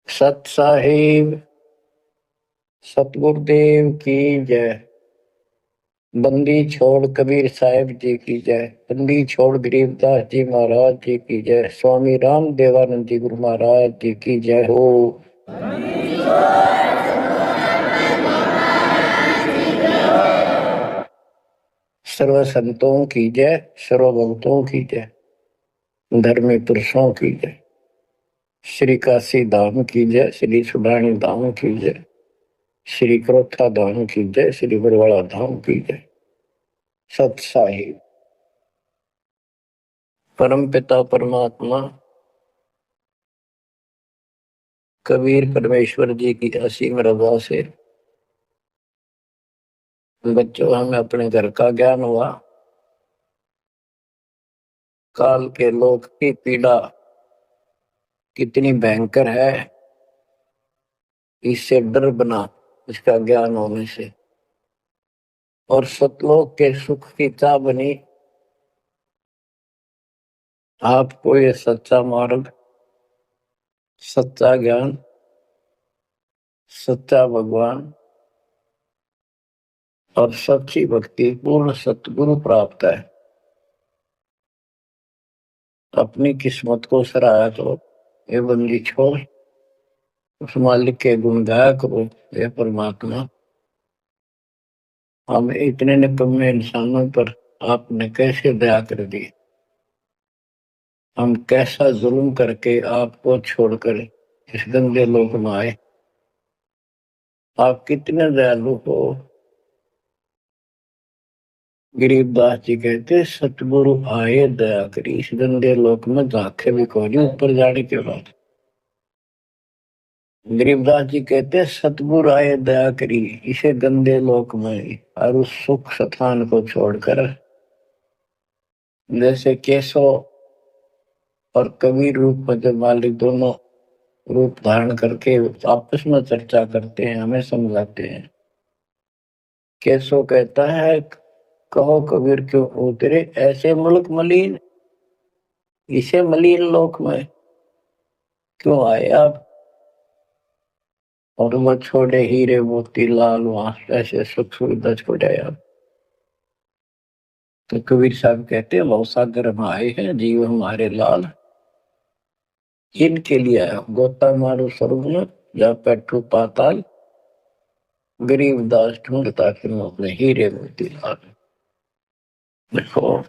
सत साहिब सतगुरुदेव की जय। बंदी छोड़ कबीर साहिब जी की जय। बंदी छोड़ गरीबदास जी महाराज जी की जय। स्वामी राम देवानंद जी गुरु महाराज जी की जय हो। सर्व संतों की जय, सर्व भक्तों की जय, धर्मी पुरुषों की जय। श्री काशी धाम की जय, श्री सुडानी धाम की जय, श्री क्रोथा धाम की जय, श्री बरवाड़ा धाम की जय। सत साहिब परम पिता परमात्मा कबीर परमेश्वर जी की असीम रजा से बच्चों हमें अपने घर का ज्ञान हुआ। काल के लोक की पीड़ा कितनी भयंकर है, इससे डर बना इसका ज्ञान होने से। और सतलोक के सुख की चाह बनी आपको ये सच्चा मार्ग, सच्चा ज्ञान, सच्चा भगवान और सच्ची भक्ति पूर्ण सतगुरु प्राप्त है। अपनी किस्मत को सराहा करो, ये बंदी छोड़ उस मालिक के गुण गाया करो। ये परमात्मा, हम इतने निकम्मे इंसानों पर आपने कैसे दया कर दी। हम कैसा जुल्म करके आपको छोड़कर इस गंदे लोक में आए। आप कितने दयालु हो। गरीबदास जी कहते सतगुरु आए दया करी, इस गंदे लोक में झांके भी कोई ऊपर जाने के बाद। गरीबदास जी कहते सतगुरु आए दया करी इसे गंदे लोक में और उस सुख स्थान को छोड़कर। जैसे केशव और कबीर रूप में जब मालिक दोनों रूप धारण करके आपस में चर्चा करते हैं, हमें समझाते हैं। केशव कहता है कहो कबीर क्यों उतरे ऐसे मुल्क मलिन, इसे मलिन लोक में क्यों आए आप। और वो छोड़े हीरे मोती लाल वहां ऐसे सुख सुविधा छोड़े आप। तो कबीर साहब कहते हैं बहुत सागर हम आए हैं जीव हमारे लाल, इनके लिए आया गोता मारो स्वर्ग में या पेट्रो पाताल, गरीब दास ढूंढता फिर अपने हीरे मोती लाल। देखो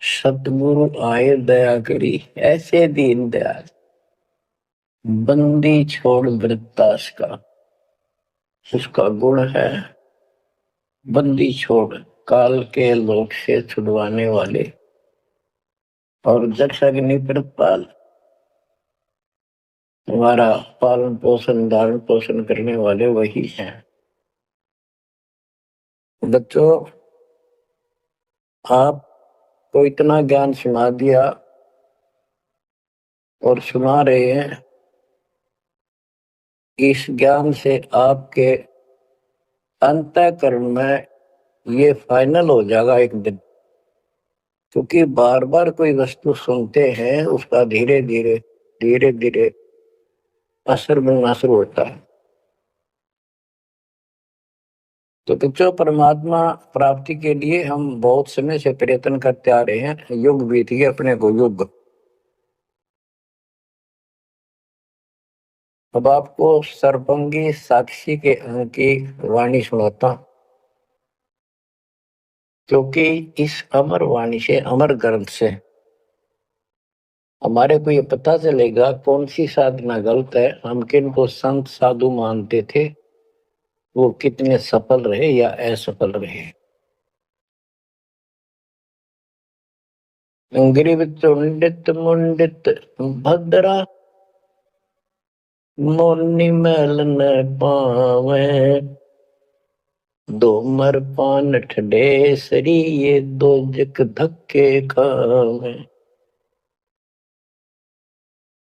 सतगुरु आए दया करी ऐसे दीन दयाल, बंदी छोड़ वृत्तास का उसका गुण है। बंदी छोड़ काल के लोक से छुड़वाने वाले और जक्ष अग्नि प्रपाल हमारा पालन पोषण धारण पोषण करने वाले वही हैं। बच्चों आपको इतना ज्ञान सुना दिया और सुना रहे हैं। इस ज्ञान से आपके अंतःकरण में ये फाइनल हो जाएगा एक दिन। क्योंकि बार बार कोई वस्तु सुनते हैं उसका धीरे धीरे धीरे धीरे असर बनना शुरू होता है। तो बच्चों परमात्मा प्राप्ति के लिए हम बहुत समय से प्रयत्न करते आ रहे हैं। युग बीत गए अपने को युग। अब आपको सर्वंगी साक्षी के की वाणी सुनाता हूं। क्योंकि इस अमर वाणी से अमर ग्रंथ से हमारे को ये पता चलेगा कौन सी साधना गलत है। हम किन को संत साधु मानते थे वो कितने सफल रहे या असफल रहे। ग्रीव चुंडित मुंडित भद्रा मोनि मैल न पावे, दो मर पान ठडेसरी ये दो जक धक्के खावे।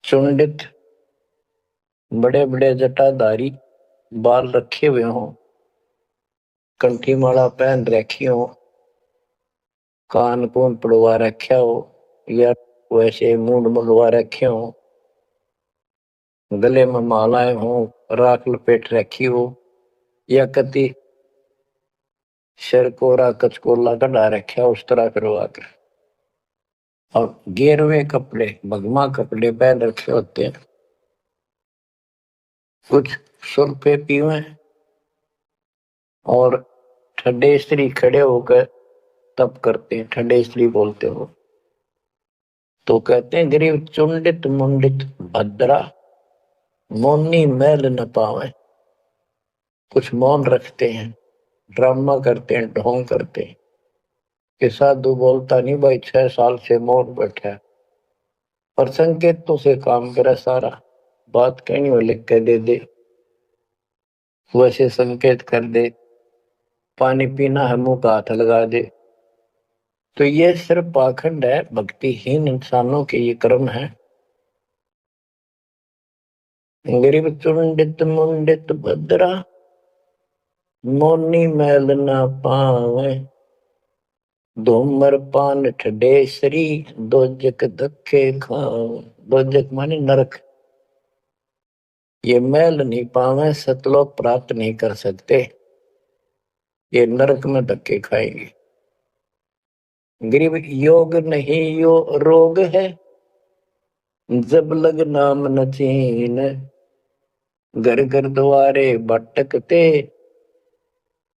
चुंडित बड़े बड़े जटाधारी बाल रखे हुए हों, कंठी माला पहन रखी हो, कान कून पड़वा रखा हो या वैसे मूड मलवा रखे हो, गले में मालाएं हो, राख लपेट रखी हो, या कति सिर कोरा कचकोला कढ़ा रखा उस तरह करवा कर, और गेरवे कपड़े भगवा कपड़े पहन रखे होते हैं, कुछ सुरपे पीवे और ठंडे स्त्री खड़े होकर तप करते हैं, ठंडे स्त्री बोलते हो। तो कहते हैं गरीब चुंडित मुंडित भद्रा मौनी मैल न पावे। कुछ मौन रखते हैं, ड्रामा करते हैं, ढोंग करते हैं कि साधु बोलता नहीं भाई, 6 साल से मौन बैठा है, पर संकेतों से काम करे सारा, बात कहनी हो लिख के दे दे, वैसे संकेत कर दे, पानी पीना है मुंह का हाथ लगा दे। तो ये सिर्फ पाखंड है, भक्तिहीन इंसानों के ये कर्म है। गरीब चुंडित मुंडित भद्रा मौनी मैल न पावे, धूमर पान ठडेसरी दोजक धक्के खावे। दोजक माने नरक, ये मैल नहीं पावे, सतलोक प्राप्त नहीं कर सकते, ये नरक में धक्के खाएंगे। गरीब योग नहीं यो रोग है, जब लग नाम न चीन, घर घर द्वारे भटकते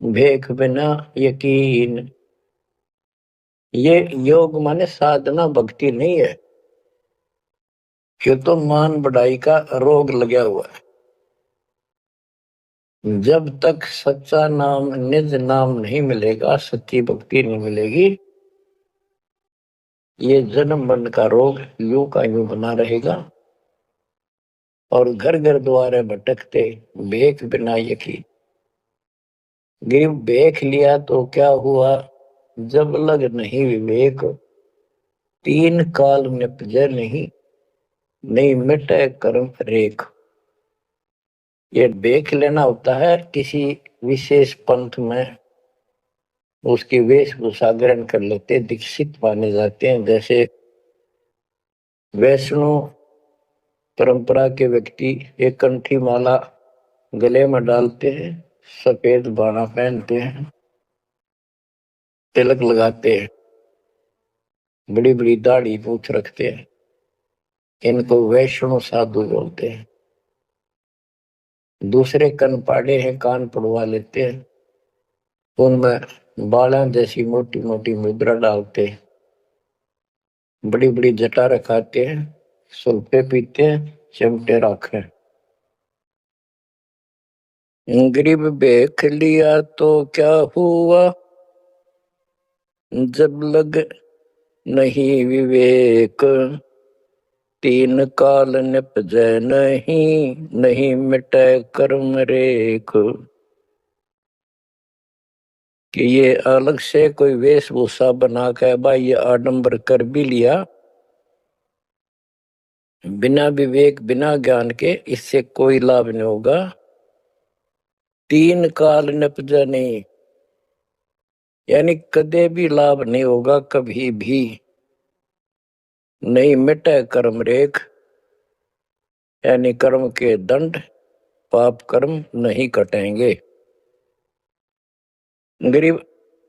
भेख बिना यकीन। ये योग माने साधना भक्ति नहीं है, ये तो मान बढ़ाई का रोग लगा हुआ है। जब तक सच्चा नाम निज नाम नहीं मिलेगा, सच्ची भक्ति नहीं मिलेगी, ये जन्म मरण का रोग यूं का यूं बना रहेगा। और घर घर द्वारे भटकते भेख बिना यकीन। गिर भेख लिया तो क्या हुआ, जब लग नहीं विवेक, 3 काल निपजे नहीं, नहीं मिटे कर्म रेख। ये भेख लेना होता है किसी विशेष पंथ में, उसकी वेशभूषा ग्रहण कर लेते, दीक्षित माने जाते हैं। जैसे वैष्णो परंपरा के व्यक्ति एक कंठी माला गले में डालते हैं, सफेद बाणा पहनते हैं, तिलक लगाते हैं, बड़ी बड़ी दाढ़ी मूछ रखते हैं, इनको वैष्णो साधु बोलते हैं। दूसरे कन पाड़े हैं, कान पड़वा लेते हैं, उनमें बाला जैसी मोटी मोटी मुद्रा डालते हैं, बड़ी बड़ी जटा रखाते हैं, सुल्फे पीते हैं, चिमटे रखे। गरीब भेख लिया तो क्या हुआ, जब लग नहीं विवेक, 3 काल निपजे नहीं, नहीं मिटे कर्म रेख। कि ये अलग से कोई वेशभूषा बना के भाई ये आडंबर कर भी लिया, बिना विवेक बिना ज्ञान के इससे कोई लाभ नहीं होगा। 3 काल निपजे नहीं, यानी कदे भी लाभ नहीं होगा, कभी भी नहीं मिटे कर्म रेख, यानी कर्म के दंड पाप कर्म नहीं कटेंगे। गरीब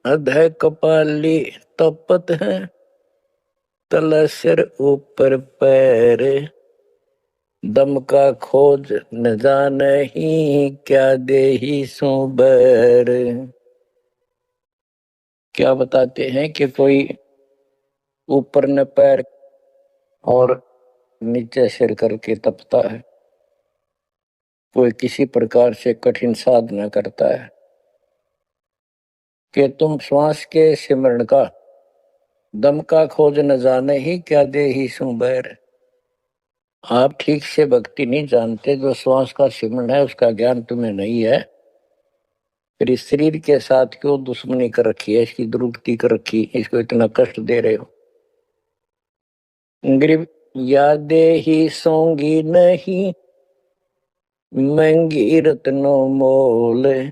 अधः कपाली तपत है, तल सिर ऊपर पैर, दम का खोज न जाने ही, क्या देही सो बैर। क्या बताते हैं कि कोई ऊपर न पैर और नीचे सिर करके तपता है, कोई किसी प्रकार से कठिन साधना करता है, कि तुम श्वास के सिमरण का दम का खोज न जाने ही, क्या दे ही सु बैर। आप ठीक से भक्ति नहीं जानते, जो श्वास का सिमरण है उसका ज्ञान तुम्हें नहीं है, फिर इस शरीर के साथ क्यों दुश्मनी कर रखी है, इसकी दुरुक्ति कर रखी, इसको इतना कष्ट दे रहे हो। गरीब यादे ही सोंगी नहीं, महंगी रत्नो मोल,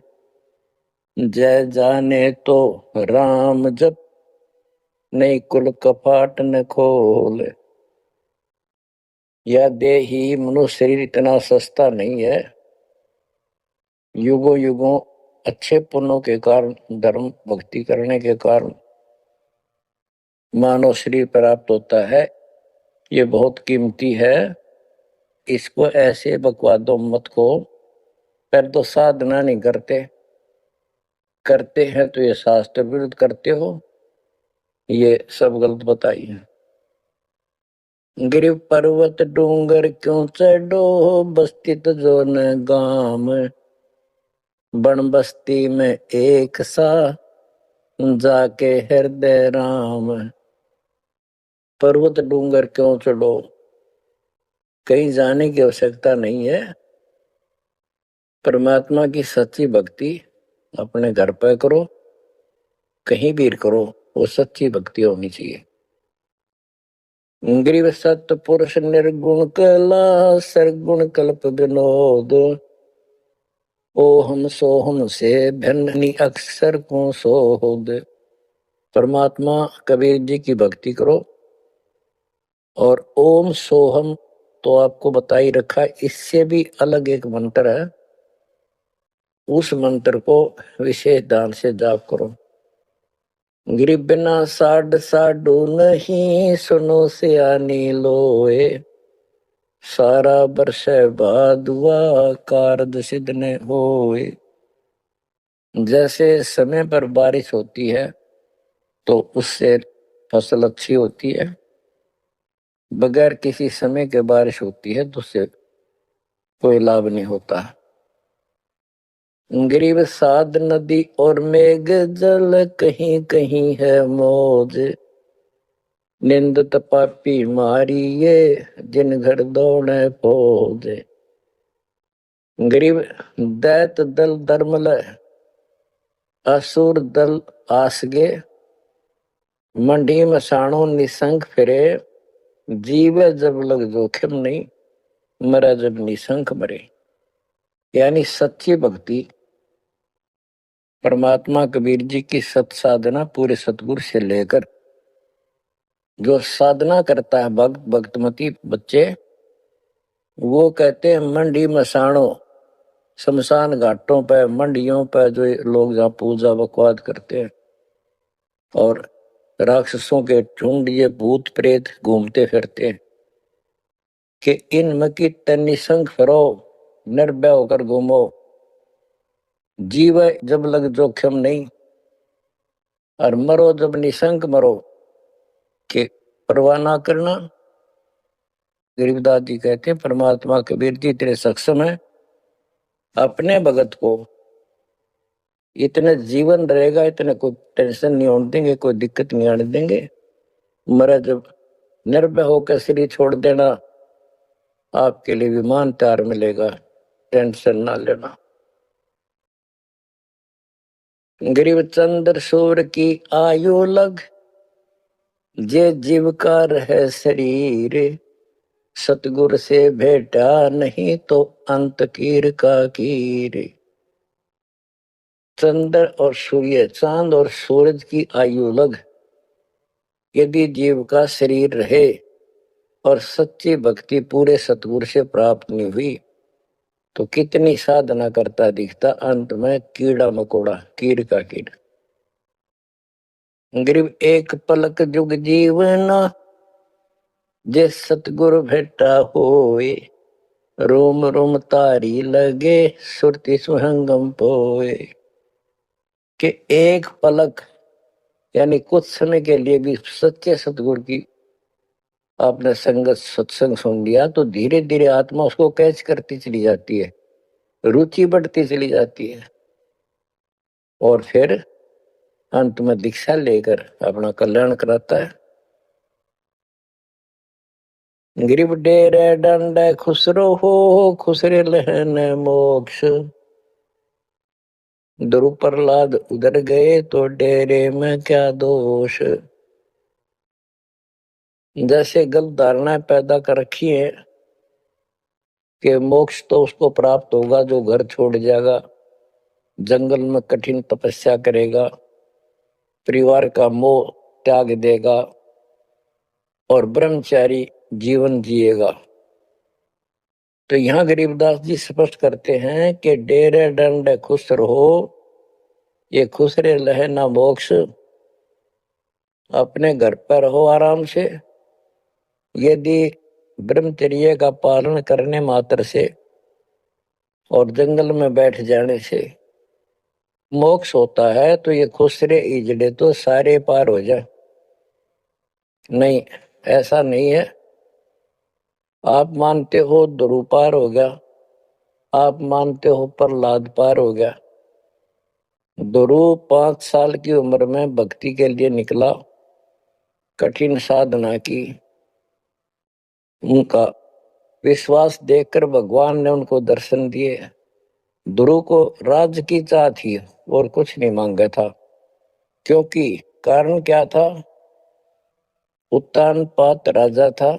जय जाने तो राम जप, नहीं कुल कपाट न खोल। यह देह ही मनुष्य शरीर इतना सस्ता नहीं है। युगों युगों अच्छे पुण्यों के कारण, धर्म भक्ति करने के कारण मानव शरीर प्राप्त होता है। ये बहुत कीमती है। इसको ऐसे बकवादों मत को। पर तो साधना नहीं करते, करते हैं तो ये शास्त्र विरुद्ध करते हो। ये सब गलत बताइए। गिर पर्वत डूंगर क्यों चढ़ो, बस्ती तो जो न गाम, बन बस्ती में एक सा, जाके हृदय राम। पर्वत डूंगर क्यों चढ़ो, कहीं जाने की आवश्यकता नहीं है। परमात्मा की सच्ची भक्ति अपने घर पर करो, कहीं भी करो, वो सच्ची भक्ति होनी चाहिए। ग्रीव सत पुरुष निर्गुण कला, सरगुण कल्प विनोद, ओहम सोहम से भिन्न अक्षर को सोहद। परमात्मा कबीर जी की भक्ति करो। और ओम सोहम तो आपको बता ही रखा, इससे भी अलग एक मंत्र है। उस मंत्र को विशेष दान से जाप करो। गिरि बिना साड साडू नहीं, सुनो सियानी लोए, सारा बरस बादुआ कारज सिद्ध ने होए। जैसे समय पर बारिश होती है तो उससे फसल अच्छी होती है, बगैर किसी समय के बारिश होती है तो उससे कोई लाभ नहीं होता। गिरिव साध नदी और मेघ जल, कहीं कहीं है मौज, निंदत पापी मारिये, जिन घर दौड़े फौज। गरीब दैत दल धर्मल, असुर दल आसगे, मंडी मसाणों निसंग फिरे, जीव जब लग जोखिम नहीं, मरा जब निसंक मरे। यानी सच्ची भक्ति, परमात्मा कबीर जी की सत साधना पूरे सतगुरु से लेकर जो साधना करता है भक्त भक्तमती बच्चे, वो कहते हैं मंडी मसाणों, शमशान घाटों पर, मंडियों पर जो लोग जहाँ पूजा बकवाद करते हैं और राक्षसों के झुंड, ये भूत प्रेत घूमते फिरते हैं, कि इन मकी निसंग फिरो, निर्भय होकर घूमो, जीव जब लग जोखिम नहीं, और मरो जब निसंक मरो, कि परवाह ना करना। गरीबदास जी कहते हैं परमात्मा कबीर जी तेरे सक्षम है, अपने भगत को इतने जीवन रहेगा, इतने कोई टेंशन नहीं होने देंगे, कोई दिक्कत नहीं आने देंगे। मरा जब निर्भय होकर शरीर छोड़ देना, आपके लिए विमान तैयार मिलेगा, टेंशन ना लेना। गरीब चंद्र सूर्य की आयु लग, जे जीव का रहे शरीर, सतगुर से भेटा नहीं तो अंत कीर का कीर। चंद्र और सूर्य, चांद और सूरज की आयु लग, यदि जीव का शरीर रहे और सच्ची भक्ति पूरे सतगुरु से प्राप्त नहीं हुई, तो कितनी साधना करता दिखता, अंत में कीड़ा मकोड़ा, कीड़ का कीड़ा। गरीब एक पलक जुग जीवना, जे सतगुरु भेटा होए, रोम रोम तारी लगे, सुरति सुहंगम पोए। कि एक पलक यानी कुछ समय के लिए भी सच्चे सतगुरु की आपने संगत सत्संग सुन लिया, तो धीरे धीरे आत्मा उसको कैच करती चली जाती है, रुचि बढ़ती चली जाती है, और फिर अंत में दीक्षा लेकर अपना कल्याण कराता है। गिरिव डेरे डंड खुसरो हो, खुसरे लहन मोक्ष, ध्रुव प्रहलाद उधर गए तो डेरे में क्या दोष। जैसे गलत धारणाएं पैदा कर रखी है कि मोक्ष तो उसको प्राप्त होगा जो घर छोड़ जाएगा, जंगल में कठिन तपस्या करेगा, परिवार का मोह त्याग देगा और ब्रह्मचारी जीवन जिएगा। तो यहां गरीबदास जी स्पष्ट करते हैं कि डेरे दंड खुश रहो, ये खुश रहे ना मोक्ष, अपने घर पर रहो आराम से। यदि ब्रह्मचर्य का पालन करने मात्र से और जंगल में बैठ जाने से मोक्ष होता है तो ये खुसरे इजड़े तो सारे पार हो जाए। नहीं, ऐसा नहीं है। आप मानते हो ध्रुव पार हो गया, आप मानते हो प्रहलाद पार हो गया। ध्रुव 5 साल की उम्र में भक्ति के लिए निकला, कठिन साधना की, उनका विश्वास देखकर भगवान ने उनको दर्शन दिए। ध्रुव को राज्य की चाह थी और कुछ नहीं मांगा था, क्योंकि कारण क्या था, उत्तानपाद राजा था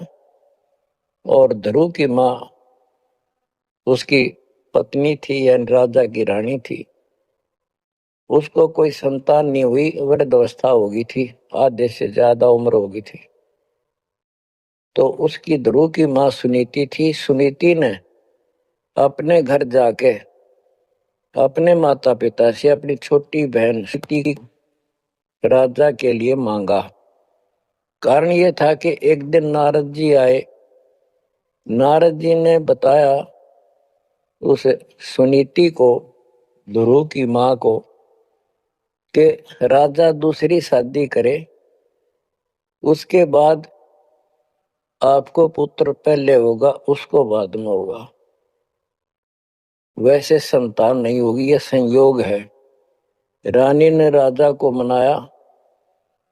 और ध्रुव की माँ उसकी पत्नी थी या राजा की रानी थी। उसको कोई संतान नहीं हुई, वृद्धावस्था हो गई थी, आधे से ज्यादा उम्र हो गई थी। तो उसकी ध्रुव की माँ सुनीति थी। सुनीति ने अपने घर जाके अपने माता पिता से अपनी छोटी बहन सीती की राजा के लिए मांगा। कारण ये था कि एक दिन नारद जी आए। नारद जी ने बताया उस सुनीति को, ध्रुव की माँ को, कि राजा दूसरी शादी करे, उसके बाद आपको पुत्र पहले होगा, उसको बाद में होगा। वैसे संतान नहीं होगी, यह संयोग है। रानी ने राजा को मनाया,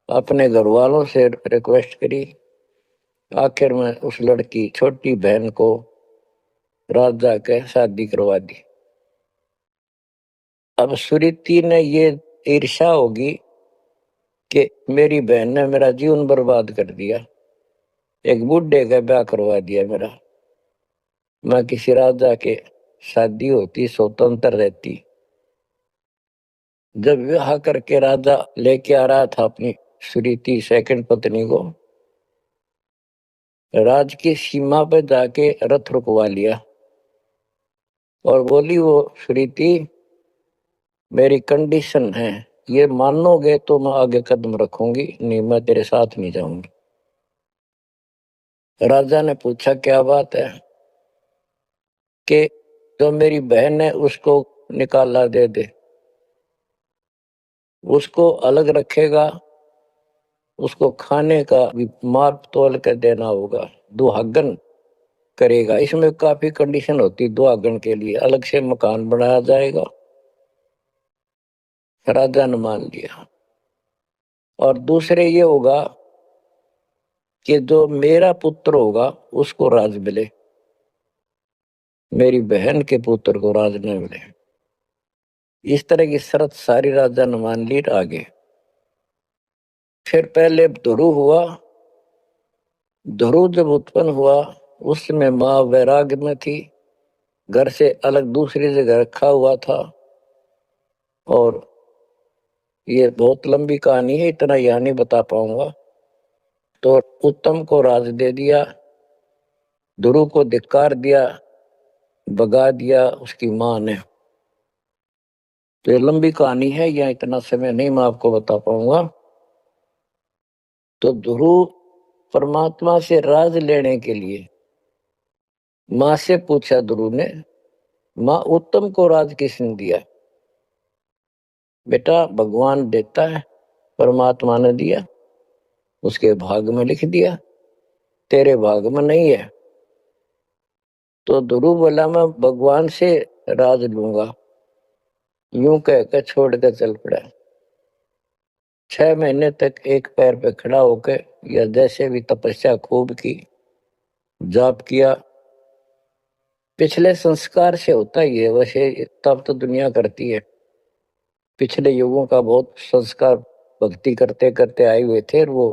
अपने घर वालों से रिक्वेस्ट करी। आखिर में उस लड़की छोटी बहन को राजा के शादी करवा दी। अब सुरीति ने ये ईर्ष्या होगी कि मेरी बहन ने मेरा जीवन बर्बाद कर दिया, एक बूढ़े का ब्याह करवा दिया मेरा, मैं किसी राजा के शादी होती, स्वतंत्र रहती। जब विवाह करके राजा लेके आ रहा था अपनी सुरीति सेकंड पत्नी को, राज की सीमा पर जाके रथ रुकवा लिया और बोली, वो सुरीति मेरी कंडीशन है, ये मानोगे तो मैं आगे कदम रखूंगी, नहीं मैं तेरे साथ नहीं जाऊंगी। राजा ने पूछा क्या बात है, कि जो मेरी बहन है उसको निकाला दे दे, उसको अलग रखेगा, उसको खाने का भी माप तोल कर देना होगा, दुहागन करेगा। इसमें काफी कंडीशन होती, दुहागन के लिए अलग से मकान बनाया जाएगा। राजा ने मान लिया। और दूसरे ये होगा कि जो मेरा पुत्र होगा उसको राज मिले, मेरी बहन के पुत्र को राज न मिले। इस तरह की शर्त सारी राजा ने मान ली। आगे फिर पहले ध्रुव हुआ। ध्रुव जब उत्पन्न हुआ उस समय माँ वैराग्य में थी, घर से अलग दूसरी जगह रखा हुआ था। और ये बहुत लंबी कहानी है, इतना यह नहीं बता पाऊंगा। तो उत्तम को राज दे दिया, ध्रुव को धिक्कार दिया, भगा दिया उसकी माँ ने। तो ये लंबी कहानी है, यह इतना समय नहीं मैं आपको बता पाऊंगा। तो ध्रुव परमात्मा से राज लेने के लिए माँ से पूछा ध्रुव ने, माँ उत्तम को राज किसने दिया? बेटा भगवान देता है, परमात्मा ने दिया, उसके भाग में लिख दिया, तेरे भाग में नहीं है। तो ध्रुव बोला मैं भगवान से राज लूंगा, यूं कहकर छोड़ कर चल पड़ा। 6 महीने तक एक पैर पे खड़ा होकर या जैसे भी तपस्या खूब की, जाप किया। पिछले संस्कार से होता ही है, वैसे तब तो दुनिया करती है। पिछले युगों का बहुत संस्कार भक्ति करते करते आए हुए थे और वो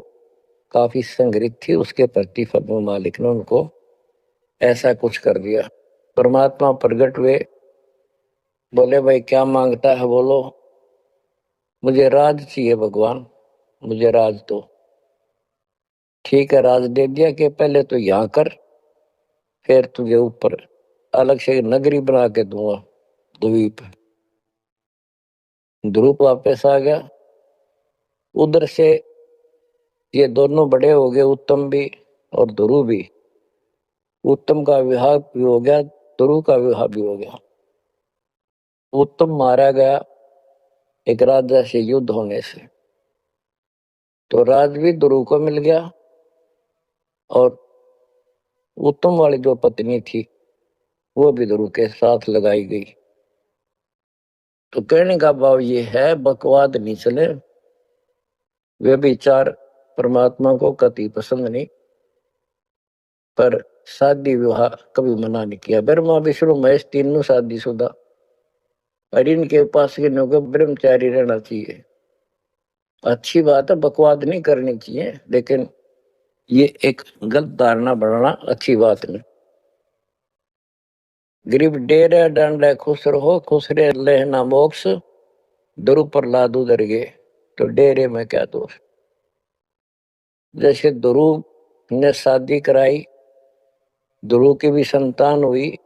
काफी संग्रहित थी, उसके प्रतिफल में मालिक ने उनको ऐसा कुछ कर दिया। परमात्मा प्रकट हुए, बोले भाई क्या मांगता है बोलो। मुझे राज चाहिए भगवान, मुझे राज दो। ठीक है, राज दे दिया कि पहले तो यहाँ कर, फिर तुझे ऊपर अलग से नगरी बना के दूंगा द्वीप। ध्रुव वापस आ गया। उधर से ये दोनों बड़े हो गए, उत्तम भी और ध्रुव भी। उत्तम का विवाह भी हो गया, ध्रुव का विवाह भी हो गया। उत्तम मारा गया एक राजा से युद्ध होने से, तो राज भी ध्रुव को मिल गया और उत्तम वाली जो पत्नी थी वो भी ध्रुव के साथ लगाई गई। तो कहने का भाव ये है, बकवाद नहीं चले। वे विचार परमात्मा को कति पसंद नहीं, पर शादी विवाह कभी मना नहीं किया। ब्रह्मा विष्णु महेश तीनों शादीशुदा, और इनके पास के लोगों को ब्रह्मचारी रहना चाहिए। अच्छी बात है, बकवाद नहीं करनी चाहिए, लेकिन ये एक गलत धारणा बनाना अच्छी बात नहीं। गरीब डेरे डंडे खुश रहो, खुश रे लेना मोक्ष, ध्रुव प्रहलाद उधर गए, तो डेरे में क्या दोष। जैसे ध्रुव ने शादी कराई, ध्रुव की भी संतान हुई,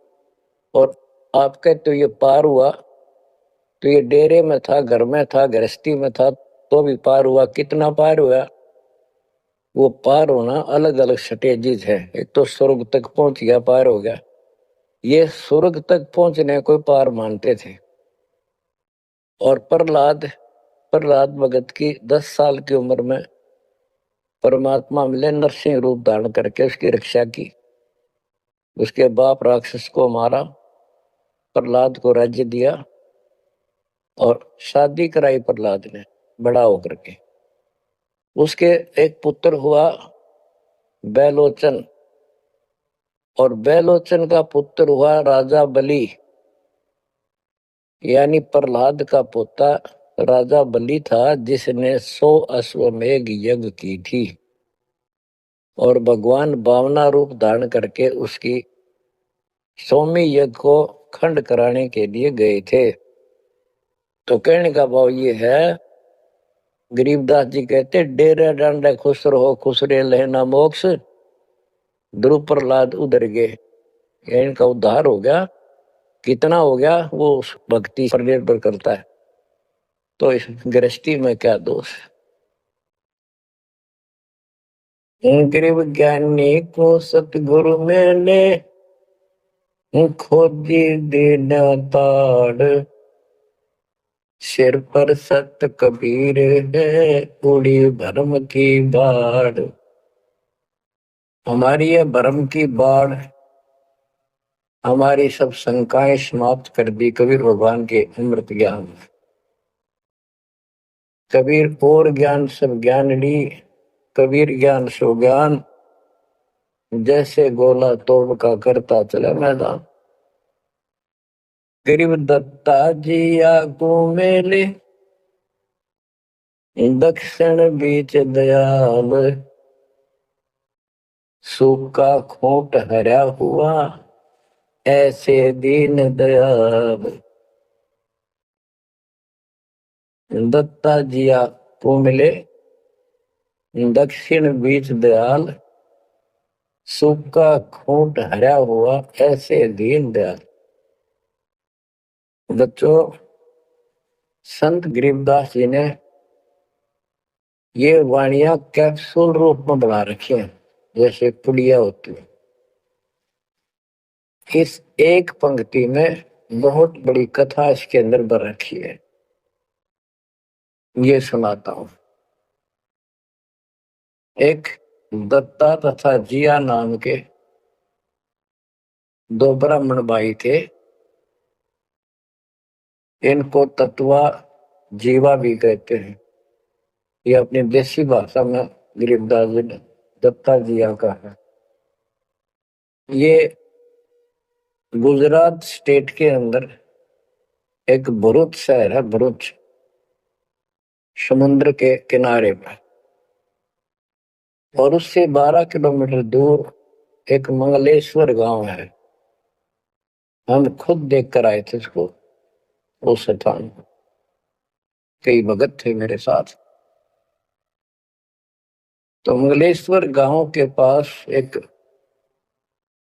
और आपके तो ये पार हुआ, तो ये डेरे में था, घर में था, गृहस्थी में था, तो भी पार हुआ। कितना पार हुआ? वो पार होना अलग अलग स्टेजेस है। एक तो स्वर्ग तक पहुंच गया, पार हो गया। ये स्वर्ग तक पहुंचने को पार मानते थे। और प्रहलाद प्रहलाद भगत की 10 साल की उम्र में परमात्मा मिले, नरसिंह रूप धारण करके उसकी रक्षा की। उसके बाप राक्षस को मारा, प्रहलाद को राज्य दिया और शादी कराई प्रहलाद ने बड़ा होकर के। उसके एक पुत्र हुआ बैलोचन, और बैलोचन का पुत्र हुआ राजा बलि। यानी प्रहलाद का पोता राजा बलि था, जिसने 100 अश्वमेघ यज्ञ की थी, और भगवान बावना रूप धारण करके उसकी 100वीं यज्ञ को खंड कराने के लिए गए थे। तो कहने का भाव ये है, गरीबदास जी कहते डेरे डांडे खुश रहो, खुश रे लेना मोक्ष, ध्रुव प्रहलाद उधर गए। इनका उद्धार हो गया। कितना हो गया वो उस भक्ति पर निर्भर करता है। तो इस गृहस्थी में क्या दोष है। गरीब ज्ञानी को सतगुरु मैंने खोजी देना ताड़, सिर पर सत कबीर है, उड़ी भरम की बाढ़। हमारी ये भरम की बाढ़ हमारी सब शंकाएं समाप्त कर दी कबीर भगवान के अमृत ज्ञान। कबीर और ज्ञान सब ज्ञान ली, कबीर ज्ञान सो ज्ञान, जैसे गोला तोड़ का करता चला मैदान। गरीब दत्ता जी आगू मेले, दक्षिण बीच दयाल, सूखा खोट हरा हुआ, ऐसे दीन दयाल। दत्ता जिया को मिले, दक्षिण बीच दयाल, सूखा खोट हरा हुआ, ऐसे दीन दयाल। बच्चों, संत गरीबदास जी ने ये वाणियां कैप्सूल रूप में बना रखी हैं, जैसे पुड़िया होती है। इस एक पंक्ति में बहुत बड़ी कथा इसके अंदर भर रखी है। ये सुनाता हूं। एक दत्ता तथा जिया नाम के दो ब्राह्मण भाई थे। इनको तत्वा जीवा भी कहते हैं। ये अपनी देसी भाषा में गरीबदास जी ने दत्ता जिया का है। ये गुजरात स्टेट के अंदर एक भरूच शहर है, भरूच, समुद्र के किनारे पर। और उससे 12 किलोमीटर दूर एक मंगलेश्वर गांव है। हम खुद देख कर आए थे इसको, उस स्थान। कई भगत थे मेरे साथ। तो मंगलेश्वर गांव के पास एक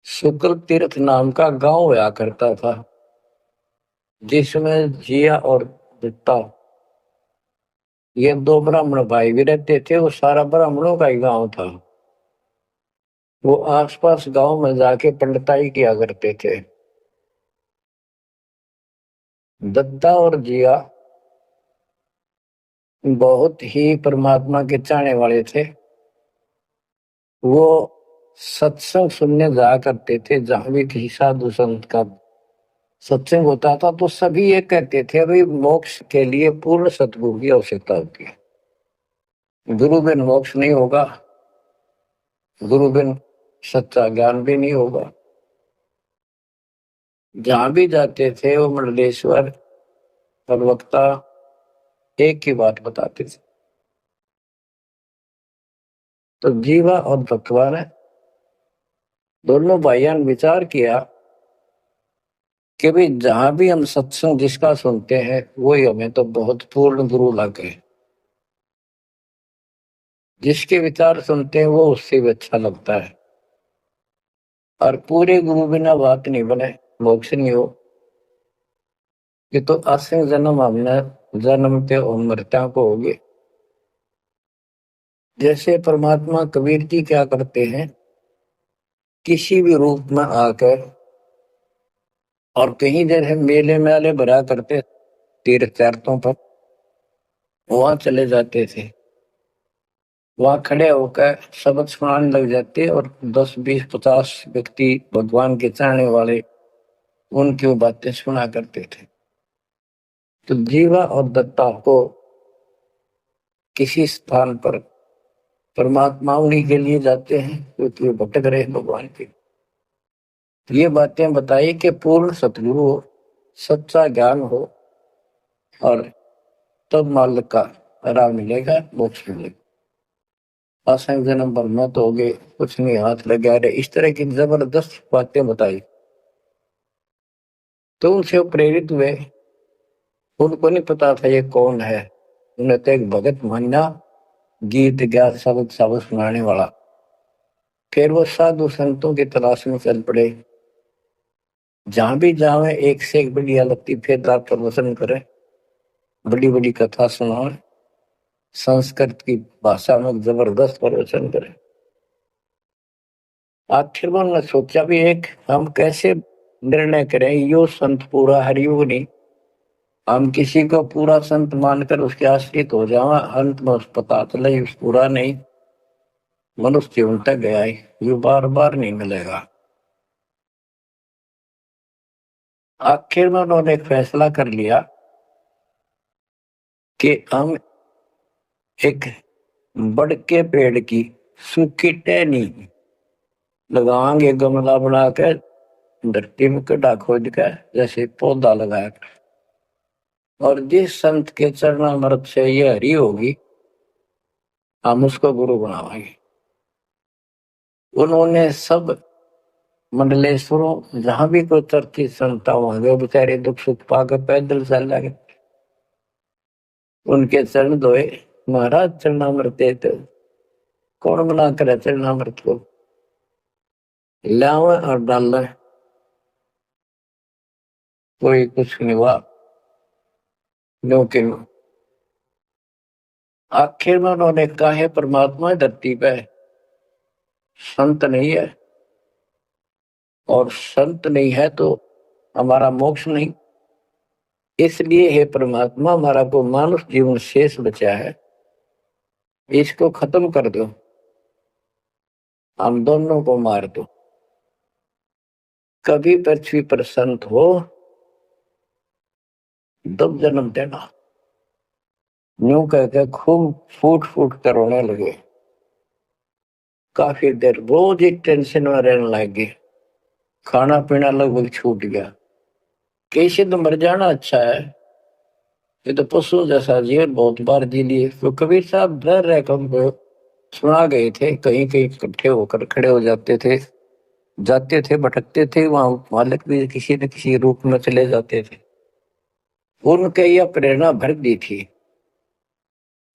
शुक्ल तीर्थ नाम का गांव हुआ करता था, जिसमें जिया और दत्ता ये दो ब्राह्मण भाई भी रहते थे। वो सारा ब्राह्मणों का ही गांव था। वो आसपास गांव में जाके पंडिताई किया करते थे। दत्ता और जिया बहुत ही परमात्मा के चाहने वाले थे। वो सत्संग सुनने जाया करते थे। जहां भी किसी साधु संत का सत्संग होता था तो सभी ये कहते थे भाई मोक्ष के लिए पूर्ण सतगुरु की आवश्यकता होती है। गुरु बिन मोक्ष नहीं होगा, गुरु बिन सच्चा ज्ञान भी नहीं होगा। जहां भी जाते थे वो मंडलेश्वर और वक्ता एक ही बात बताते थे। तो जीवा और भगवान ने दोनों भाइयों ने विचार किया कि भाई जहां भी हम सत्संग जिसका सुनते हैं वही हमें तो बहुत पूर्ण गुरु लगे। जिसके विचार सुनते हैं वो उससे भी अच्छा लगता है। और पूरे गुरु बिना बात नहीं बने, मोक्ष नहीं हो। ये तो असंग जन्म हमने जन्मते और मरता को होगे। जैसे परमात्मा कबीर जी क्या करते हैं, किसी भी रूप में आकर और कहीं जैसे मेले मेले भरा करते तीर्थ तीर्थों पर वहां चले जाते थे। वहां खड़े होकर शब्द सुनाने लग जाते और 10 20 50 व्यक्ति भगवान के चाहने वाले उनकी वो बातें सुना करते थे। तो जीवा और दत्ता को किसी स्थान पर परमात्मा उन्हीं के लिए जाते हैं क्योंकि वो भटक रहे भगवान के। ये बातें बताई कि पूर्ण सतगुरु हो, सच्चा ज्ञान हो और तब मालिक का राह मिलेगा, मोक्ष मिलेगा। असंग जन्म भरना तो हो गए, कुछ नहीं हाथ लगा रहे, इस तरह की जबरदस्त बातें बताई। तो उनसे वो प्रेरित हुए। उनको नहीं पता था ये कौन है। उन्हें तो एक भगत माना, गीत ज्ञात शब्द शब्द सुनाने वाला। फिर वो साधु संतों की तलाश में चल पड़े। जहां भी जावे एक से एक बढ़िया लगती फेरदार प्रवचन करे, बड़ी बड़ी कथा सुनाए, संस्कृत की भाषा में जबरदस्त प्रवचन करे। आखिर में उन्होंने सोचा भी एक हम कैसे निर्णय करें, यो संत पूरा हरियुग नहीं। हम किसी को पूरा संत मानकर उसके आश्रित हो जावा, अंत में उस पता चले उस पूरा नहीं, मनुष्य जीवन तक गया है, ये बार बार नहीं मिलेगा। आखिर में उन्होंने एक फैसला कर लिया कि हम एक बड़ के पेड़ की सूखी टहनी लगाएंगे, गमला बनाकर धरती में गड्ढा खोद कर जैसे पौधा लगाया। और जिस संत के चरणामृत से ये हरी होगी हम उसको गुरु बनाएंगे। उन्होंने सब मंडलेश्वरों जहां भी कोई चर्चित संत होंगे बेचारे दुख सुख पाकर पैदल चल लगे, उनके चरण धोए। महाराज चरणामृत देते, कौन बना कर चरणामृत को लावे और डाल, कोई कुछ नहीं हुआ। लेकिन आखिर में उन्होंने कहा है परमात्मा धरती पे संत नहीं है, और संत नहीं है तो हमारा मोक्ष नहीं। इसलिए हे परमात्मा हमारा को मानुष जीवन शेष बचा है, इसको खत्म कर दो, हम दोनों को मार दो। कभी पृथ्वी पर संत हो तब जन्म देना। यूं कहकर खूब फूट फूट कर रोने लगे। काफी देर रोज एक टेंशन में रहने लगे, खाना पीना लगभग छूट गया। कैसे तो मर जाना अच्छा है, ये तो पशु जैसा जीवन बहुत बार जी लिए। तो कबीर साहब डर रहे कम को सुना गए थे, कहीं कहीं इकट्ठे होकर खड़े हो जाते थे, जाते थे, भटकते थे, वहां मालिक भी किसी न किसी रूप में चले जाते थे। उनके यह प्रेरणा भर दी थी।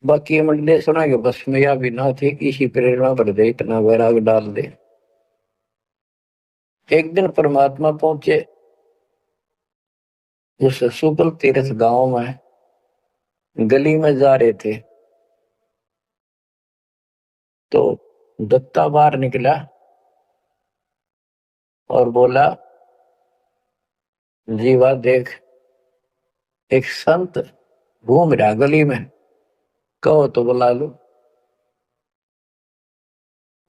बाकी मंडले सुना के बस में या भी ना थे, किसी प्रेरणा भर दे, इतना वैराग डाल दे। एक दिन परमात्मा पहुंचे उस शुक्ल तीर्थ गांव में, गली में जा रहे थे तो दत्ता बाहर निकला और बोला, जीवा देख, एक संत घूम रहा गली में, कहो तो बुला लो।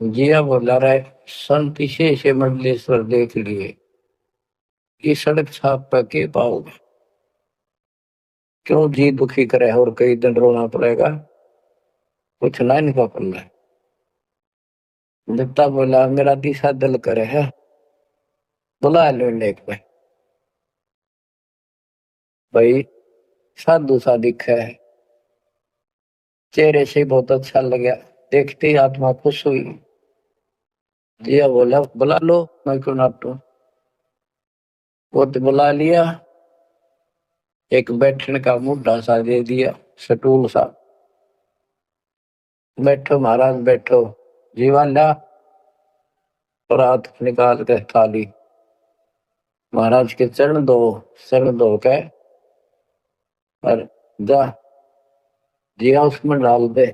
जिया बोला रहा है, संत इसे मंडलेश्वर देख लिए, ये सड़क छाप पर के पाओगे, क्यों जी दुखी करे और कई दिन रोना पड़ेगा, कुछ ना इनका पल्ला। दत्ता बोला, मेरा दिशा दिल करे है, बुला लो लेक में। भाई साधु सा दिखा है, चेहरे से बहुत अच्छा लगा, देखते ही आत्मा खुश हुई। जिया बोला, बुला लो, मैं क्यों नाटू। वो तो बुला लिया, एक बैठने का मुद्दा सा दे दिया, सटूल सा, बैठो महाराज बैठो। जीवा ला और हाथ निकाल के थाली, महाराज के चरण दो, चरण धो के और जा जिया उसमें डाल दे।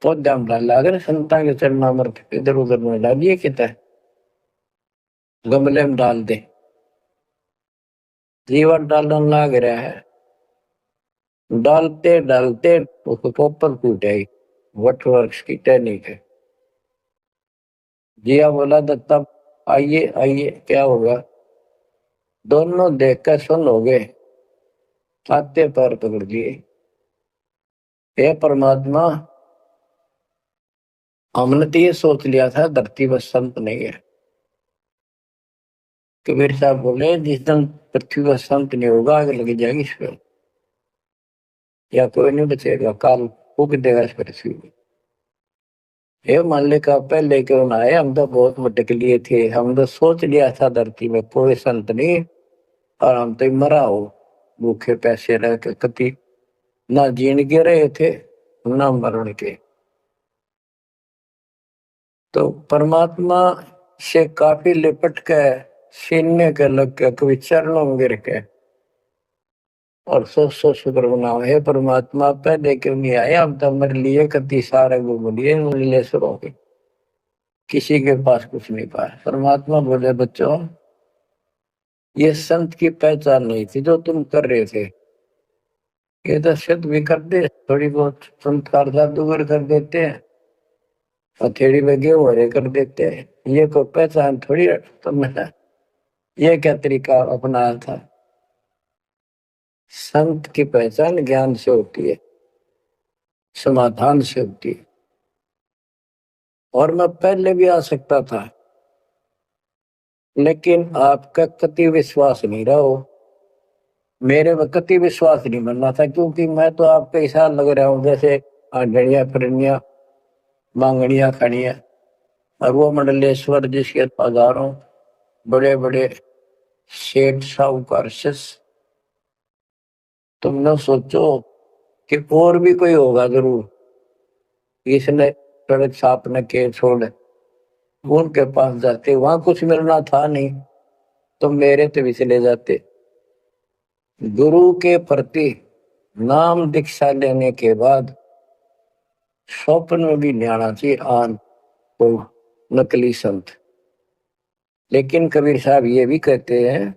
पौधा में डाल, अगर संता के चरण मर इधर उधर में डालिए कितना, गमले में डाल दे। जीवन डालने लग रहा है, डालते डालते उसको पोपल टूट आई, वट वर्क्स की टहनी के। जिया बोला, दत्ता आइए आइए, क्या होगा। दोनों देखकर सुन हो गए, आते पैर पकड़ लिए। हे परमात्मा, हमने तो ये सोच लिया था धरती पर संत नहीं है। कबीर साहब बोले, जिस दिन पृथ्वी पर संत नहीं होगा आग लग जाएगी इस पर, या कोई नहीं बचेगा, काल फूक देगा इस पृथ्वी को। हे मालिका पहले क्यों ना आए, हम तो बहुत भटक लिए थे, हम तो सोच लिया था धरती में कोई संत नहीं, और हम तो मरा हो भूखे पैसे रह के, कति ना जीण के रहे थे ना मरण के। तो परमात्मा से काफी लिपट के सीने के लग के कभी चरणों में गिर के और सो शुक्र बनाओ, हे परमात्मा पहले क्यों नहीं आए, हम तो मर लिए, कति सारे घूम लिए नीलेश्वरों के, किसी के पास कुछ नहीं पाया। परमात्मा बोले, बच्चों ये संत की पहचान नहीं थी जो तुम कर रहे थे, ये तो सिद्ध भी कर दे, थोड़ी बहुत चमत्कार जादूगर कर देते हैं, हथेड़ी में गेहूं हरे कर देते हैं, ये कोई पहचान थोड़ी तुमने ये क्या तरीका अपनाया था। संत की पहचान ज्ञान से होती है, समाधान से होती है। और मैं पहले भी आ सकता था, लेकिन आपका कति विश्वास नहीं रहा हो, मेरे में कति विश्वास नहीं बनना था, क्योंकि मैं तो आपके ऐसा लग रहा हूं जैसे आंधड़िया फिरनिया मांगड़िया खड़िया, और वो मंडलेश्वर जिसके हजारों बड़े बड़े सेठ साहूकार शिष्य। तुमने सोचो कि और भी कोई होगा जरूर, इसने सड़क छाप न के छोड़ उनके पास जाते, वहां कुछ मिलना था नहीं तो मेरे तो भी चले जाते। गुरु के प्रति नाम दीक्षा लेने के बाद स्वप्न में भी नहीं आना चाहिए आन कोई नकली संत। लेकिन कबीर साहब ये भी कहते हैं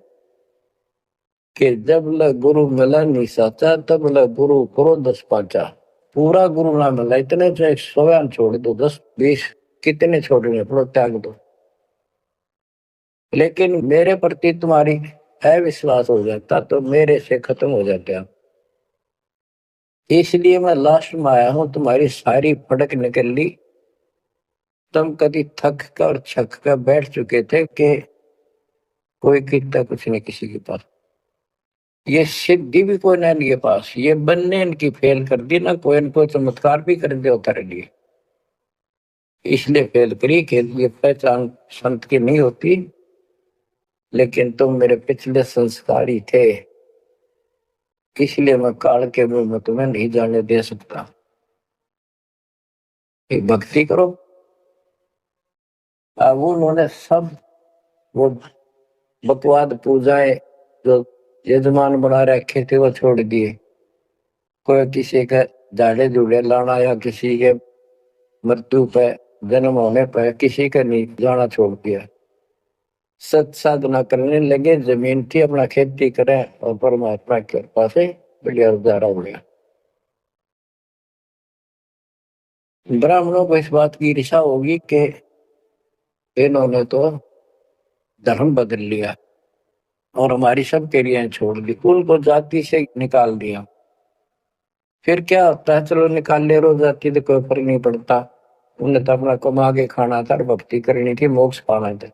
कि जब ल गुरु मिला नहीं साचा, तब ल गुरु करो 10 पाचा। पूरा गुरु ना मिला, इतने चाहे 100 छोड़ दो, 10-20 कितने छोड़ने पड़ो, त्याग दो, लेकिन मेरे प्रति तुम्हारी अविश्वास हो जाता तो मेरे से खत्म हो जाते आप। इसलिए मैं लास्ट में आया हूं, तुम्हारी सारी फड़क निकल ली, तुम कभी थक कर और छक कर बैठ चुके थे कि कोई कितना कुछ नहीं किसी के पास, ये सिद्धि भी कोई ना इनके पास, ये बनने इनकी फेल कर दी ना, कोई इनको चमत्कार भी कर दे उतारे लिए, इसलिए फेल करी कि ये पहचान संत की नहीं होती। लेकिन तुम मेरे पिछले संस्कारी थे, इसलिए मैं काल के मुंह में तुम्हें नहीं जाने दे सकता। एक भक्ति करो। अब उन्होंने सब वो बकवाद पूजाएं जो यजमान बना रखे थे वो छोड़ दिए। कोई किसी का झाड़े झूड़े लाना या किसी के मृत्यु पे जन्म होने पर किसी का नहीं जाना छोड़ दिया। सत साधना करने लगे, जमीन थी अपना खेती करें और परमात्मा की कृपा से बढ़िया गुजारा हो गया। ब्राह्मणों को इस बात की ईर्ष्या होगी कि इन्होंने तो धर्म बदल लिया और हमारी सबके लिए छोड़ दी, उनको जाति से निकाल दिया। फिर क्या होता है, चलो निकाल ले रो जाति तो कोई फर्क नहीं पड़ता, उन्हें तो अपना कमा के खाना था, भक्ति करनी थी, मोक्ष पाना था।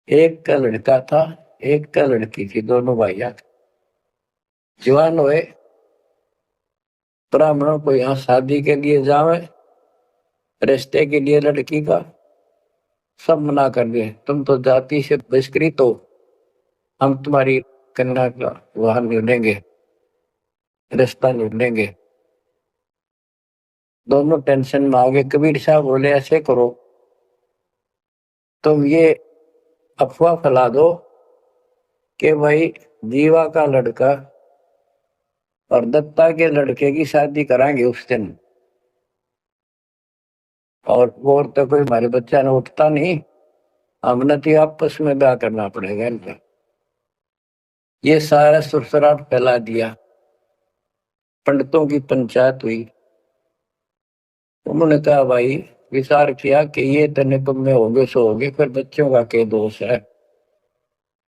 एक का लड़का था, एक का लड़की थी, दोनों भाइया जवान हुए। ब्राह्मणों को यहाँ शादी के लिए जावे, रिश्ते के लिए लड़की का सब मना कर दिए, तुम तो जाति से बहिष्कृत हो, हम तुम्हारी कन्या का वहां नहीं लेंगे, रिश्ता नहीं लेंगे। दोनों टेंशन में आ गए। कबीर साहब बोले ऐसे करो, तुम ये अफवाह फैला दो कि भाई जीवा का लड़का और दत्ता के लड़के की शादी कराएंगे उस दिन, और तो कोई हमारे बच्चा ने उठता नहीं, हमने तो आपस में ब्याह करना पड़ेगा इनका। ये सारा सुरसराट फैला दिया। पंडितों की पंचायत हुई, उन्होंने कहा भाई विचार किया कि ये तो निकम में होंगे सो होंगे, फिर बच्चों का क्या दोष है,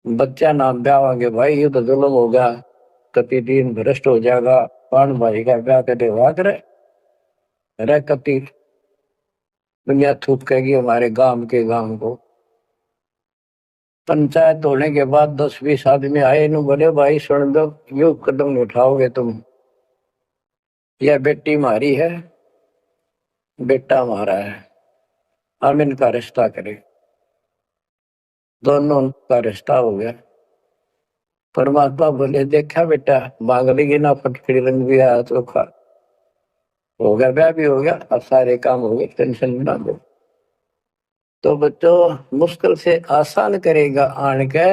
बच्चा नाम ब्याह भाई ये तो जुल्म होगा, कति दिन भ्रष्ट हो जाएगा, पान भाई का ब्याह करे वाह करे रह, कति दुनिया थूक कहेगी हमारे गांव को। पंचायत होने के बाद 10-20 आदमी आए, इन बोले भाई सुन दो, यू कदम नहीं उठाओगे तुम, यह बेटी हमारी है, बेटा हमारा है, हम इनका रिश्ता करें। दोनों का रिश्ता हो गया। परमात्मा बोले देखा बेटा मांग लेगी ना, फटकड़ी रंग भी आया चोखा हो गया, ब्याह भी हो गया, अब सारे काम हो गए, टेंशन ना लो। तो बच्चों मुश्किल से आसान करेगा आन के,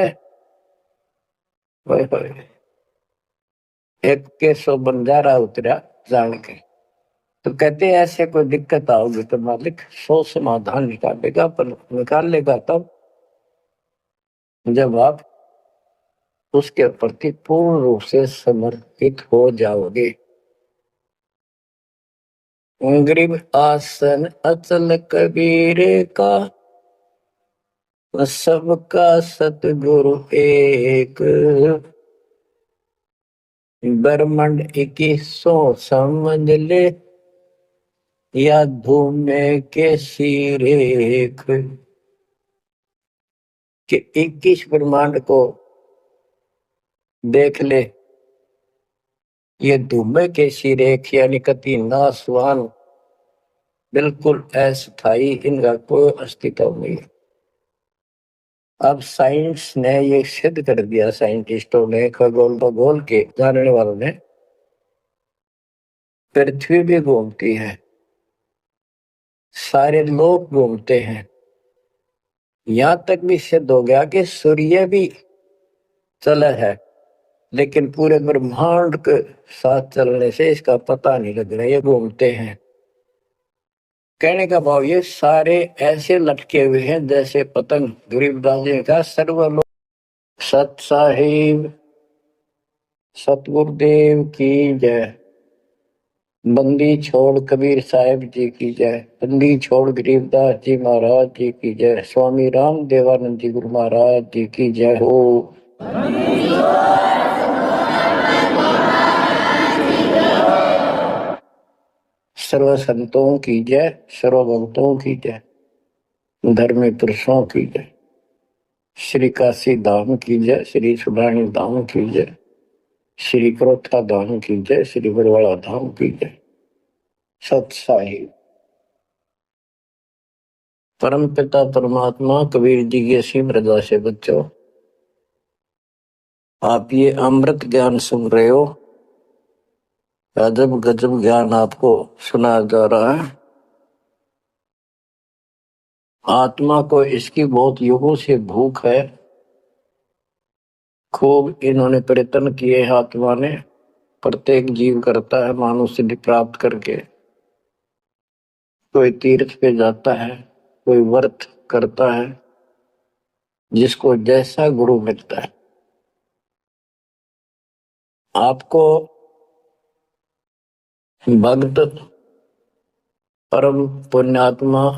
एक के 100 बंजारा उतरा जान के। तो कहते हैं ऐसे कोई दिक्कत आओगी तो मालिक 100 समाधान निकालेगा, पर निकालेगा तब जब आप उसके प्रति पूर्ण रूप से समर्पित हो जाओगे। गरीब आसन अचल कबीर का, सबका सतगुरु एक, ब्रह्मांड 2100 समझ ले, या धूमे के सिरेख, कि 21 ब्रह्मांड को देख ले, ये धूमे के सिरेख यानी कति नासवान, बिल्कुल अस्थायी, इनका कोई अस्तित्व नहीं। अब साइंस ने ये सिद्ध कर दिया, साइंटिस्टों ने, खगोल भगोल के जानने वालों ने, पृथ्वी भी घूमती है, सारे लोग घूमते हैं, यहां तक भी सिद्ध हो गया कि सूर्य भी चला है, लेकिन पूरे ब्रह्मांड के साथ चलने से इसका पता नहीं लग रहा, ये घूमते हैं। कहने का भाव ये सारे ऐसे लटके हुए हैं जैसे पतंग। गरीबदास जी का सर्वलोक। सत साहिब सतगुरुदेव की जय। बंदी छोड़ कबीर साहिब जी की जय। बंदी छोड़ गरीबदास जी महाराज जी की जय। स्वामी राम देवानंद जी गुरु महाराज जी की जय हो। सर्व संतों की जय, सर्व भक्तों की जय, धर्मी पुरुषों की जय, श्री काशी धाम की जय, श्री सुडानी धाम की जय, श्री क्रोथा धाम की जय, श्री बरवाड़ा धाम की जय। सत साहिब। परम पिता परमात्मा कबीर जी की असीम रजा से बच्चों, आप ये अमृत ज्ञान सुन रहे हो, अजब गजब ज्ञान आपको सुनाया जा रहा है। आत्मा को इसकी बहुत युगों से भूख है, खूब इन्होंने प्रयत्न किए हैं आत्मा ने। प्रत्येक जीव करता है मानव सिद्धि प्राप्त करके, कोई तीर्थ पे जाता है, कोई व्रत करता है, जिसको जैसा गुरु मिलता है। आपको भक्त परम पुण्यात्मा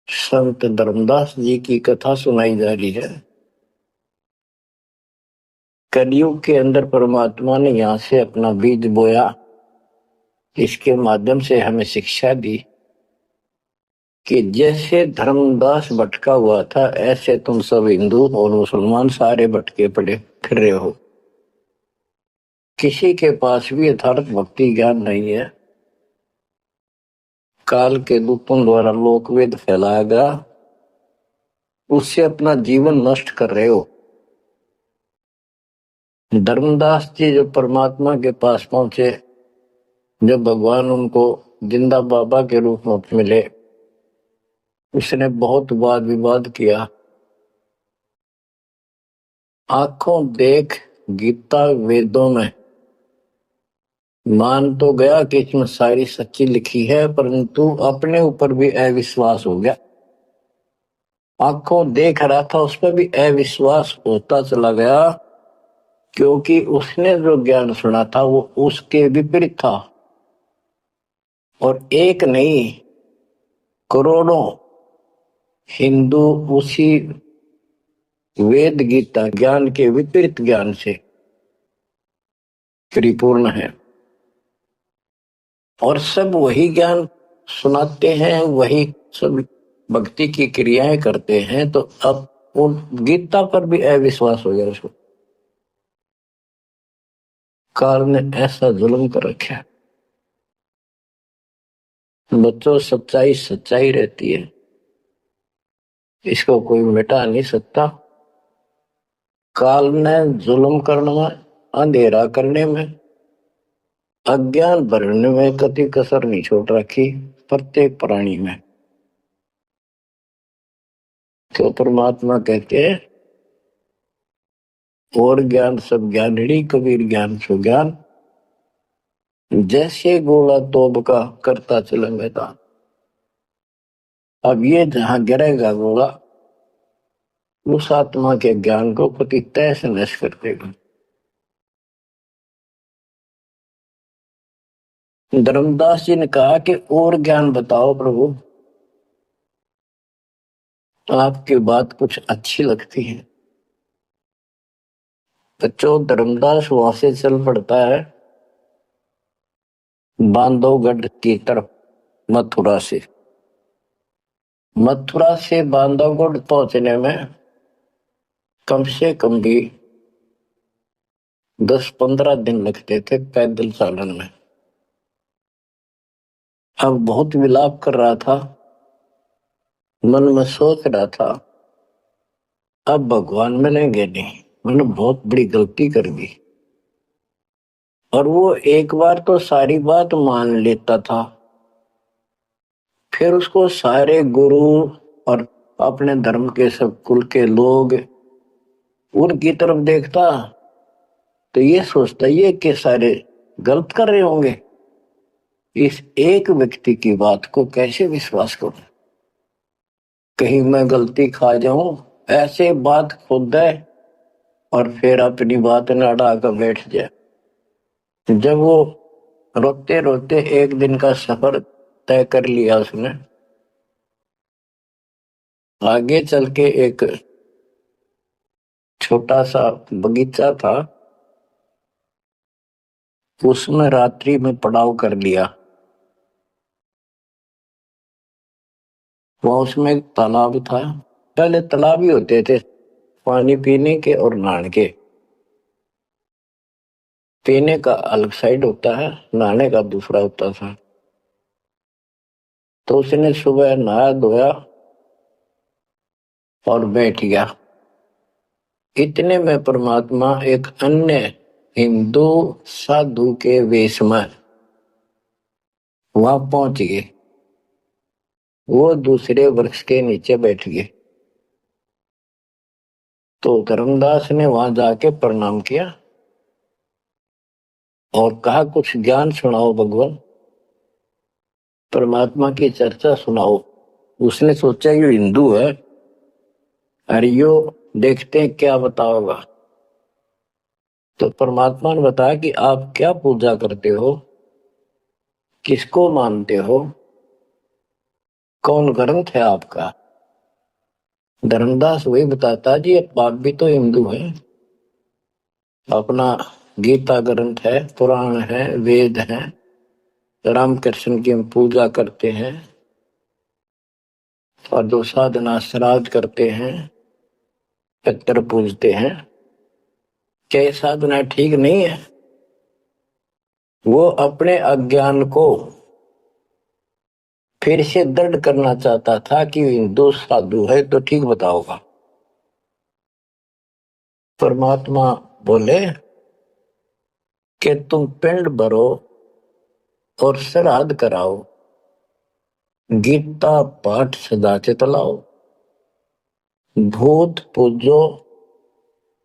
संत धर्मदास जी की कथा सुनाई जा रही है। कलयुग के अंदर परमात्मा ने यहां से अपना बीज बोया, इसके माध्यम से हमें शिक्षा दी कि जैसे धर्मदास भटका हुआ था, ऐसे तुम सब हिंदू और मुसलमान सारे भटके पड़े फिर रहे हो। किसी के पास भी यथार्थ भक्ति ज्ञान नहीं है। काल के दूतों द्वारा लोकवेद फैलाया गया, उससे अपना जीवन नष्ट कर रहे हो। धर्मदास जी जब परमात्मा के पास पहुंचे, जब भगवान उनको जिंदा बाबा के रूप में मिले, उसने बहुत वाद विवाद किया। आंखों देख गीता वेदों में मान तो गया कि इसमें सारी सच्ची लिखी है, परंतु अपने ऊपर भी अविश्वास हो गया। आंखों देख रहा था, उस पर भी अविश्वास होता चला गया, क्योंकि उसने जो ज्ञान सुना था वो उसके विपरीत था। और एक नहीं, करोड़ों हिंदू उसी वेद गीता ज्ञान के विपरीत ज्ञान से परिपूर्ण है, और सब वही ज्ञान सुनाते हैं, वही सब भक्ति की क्रियाएं करते हैं। तो अब वो गीता पर भी अविश्वास हो गया उसको। काल ने ऐसा जुल्म कर रखा है। बच्चों, सच्चाई सच्चाई रहती है, इसको कोई मिटा नहीं सकता। काल ने जुल्म करने में, अंधेरा करने में, अज्ञान भरने में कति कसर नहीं छोड़ रखी प्रत्येक प्राणी में। तो परमात्मा कहते हैं, और ज्ञान सब ज्ञानड़ी कबीर ज्ञान सो ज्ञान, जैसे गोला तोब का करता चला मैदान। अब ये जहां गिरेगा गोला, उस आत्मा के ज्ञान को पति तैस नष्ट कर देगा। धर्मदास जी ने कहा कि और ज्ञान बताओ प्रभु, आपकी बात कुछ अच्छी लगती है। बच्चों, धर्मदास वहां से चल पड़ता है बांधवगढ़ की तरफ, मथुरा से। मथुरा से बांधवगढ़ पहुंचने में कम से कम भी 10-15 दिन लगते थे पैदल चालन में। अब बहुत विलाप कर रहा था, मन में सोच रहा था, अब भगवान मिलेंगे नहीं, मैंने बहुत बड़ी गलती कर दी। और वो एक बार तो सारी बात मान लेता था, फिर उसको सारे गुरु और अपने धर्म के सब कुल के लोग उनकी तरफ देखता, तो ये सोचता ये कि सारे गलत कर रहे होंगे, इस एक व्यक्ति की बात को कैसे विश्वास करूं, कहीं मैं गलती खा जाऊं। ऐसे बात खुद है और फिर अपनी बात न अड़ा कर बैठ जाए। जब वो रोते रोते एक दिन का सफर तय कर लिया उसने, आगे चल के एक छोटा सा बगीचा था, उसमें रात्रि में पड़ाव कर लिया। वहां उसमें एक तालाब था। पहले तालाब ही होते थे पानी पीने के और नहाने के। पीने का अलग साइड होता है, नहाने का दूसरा होता था। तो उसने सुबह नहाया धोया और बैठ गया। इतने में परमात्मा एक अन्य हिंदू साधु के वेश में वहां पहुंच गए। वो दूसरे वृक्ष के नीचे बैठ गए। तो धर्मदास ने वहां जाके प्रणाम किया और कहा, कुछ ज्ञान सुनाओ भगवान, परमात्मा की चर्चा सुनाओ। उसने सोचा ये हिंदू है, अरे यो देखते हैं क्या बताओगा। तो परमात्मा ने बताया कि आप क्या पूजा करते हो, किसको मानते हो, कौन ग्रंथ है आपका। धर्मदास वही बताता जी, आप भी तो हिंदू हैं, अपना गीता ग्रंथ है, पुराण है, वेद है, राम कृष्ण की हम पूजा करते हैं, और जो साधना श्राद्ध करते हैं, पितर पूजते हैं, क्या ये साधना ठीक नहीं है। वो अपने अज्ञान को फिर से दृढ़ करना चाहता था कि हिंदू साधु है तो ठीक बताओगा। परमात्मा बोले कि तुम पिंड भरो और श्राद्ध कराओ, गीता पाठ सदा चलाओ, भूत पूजो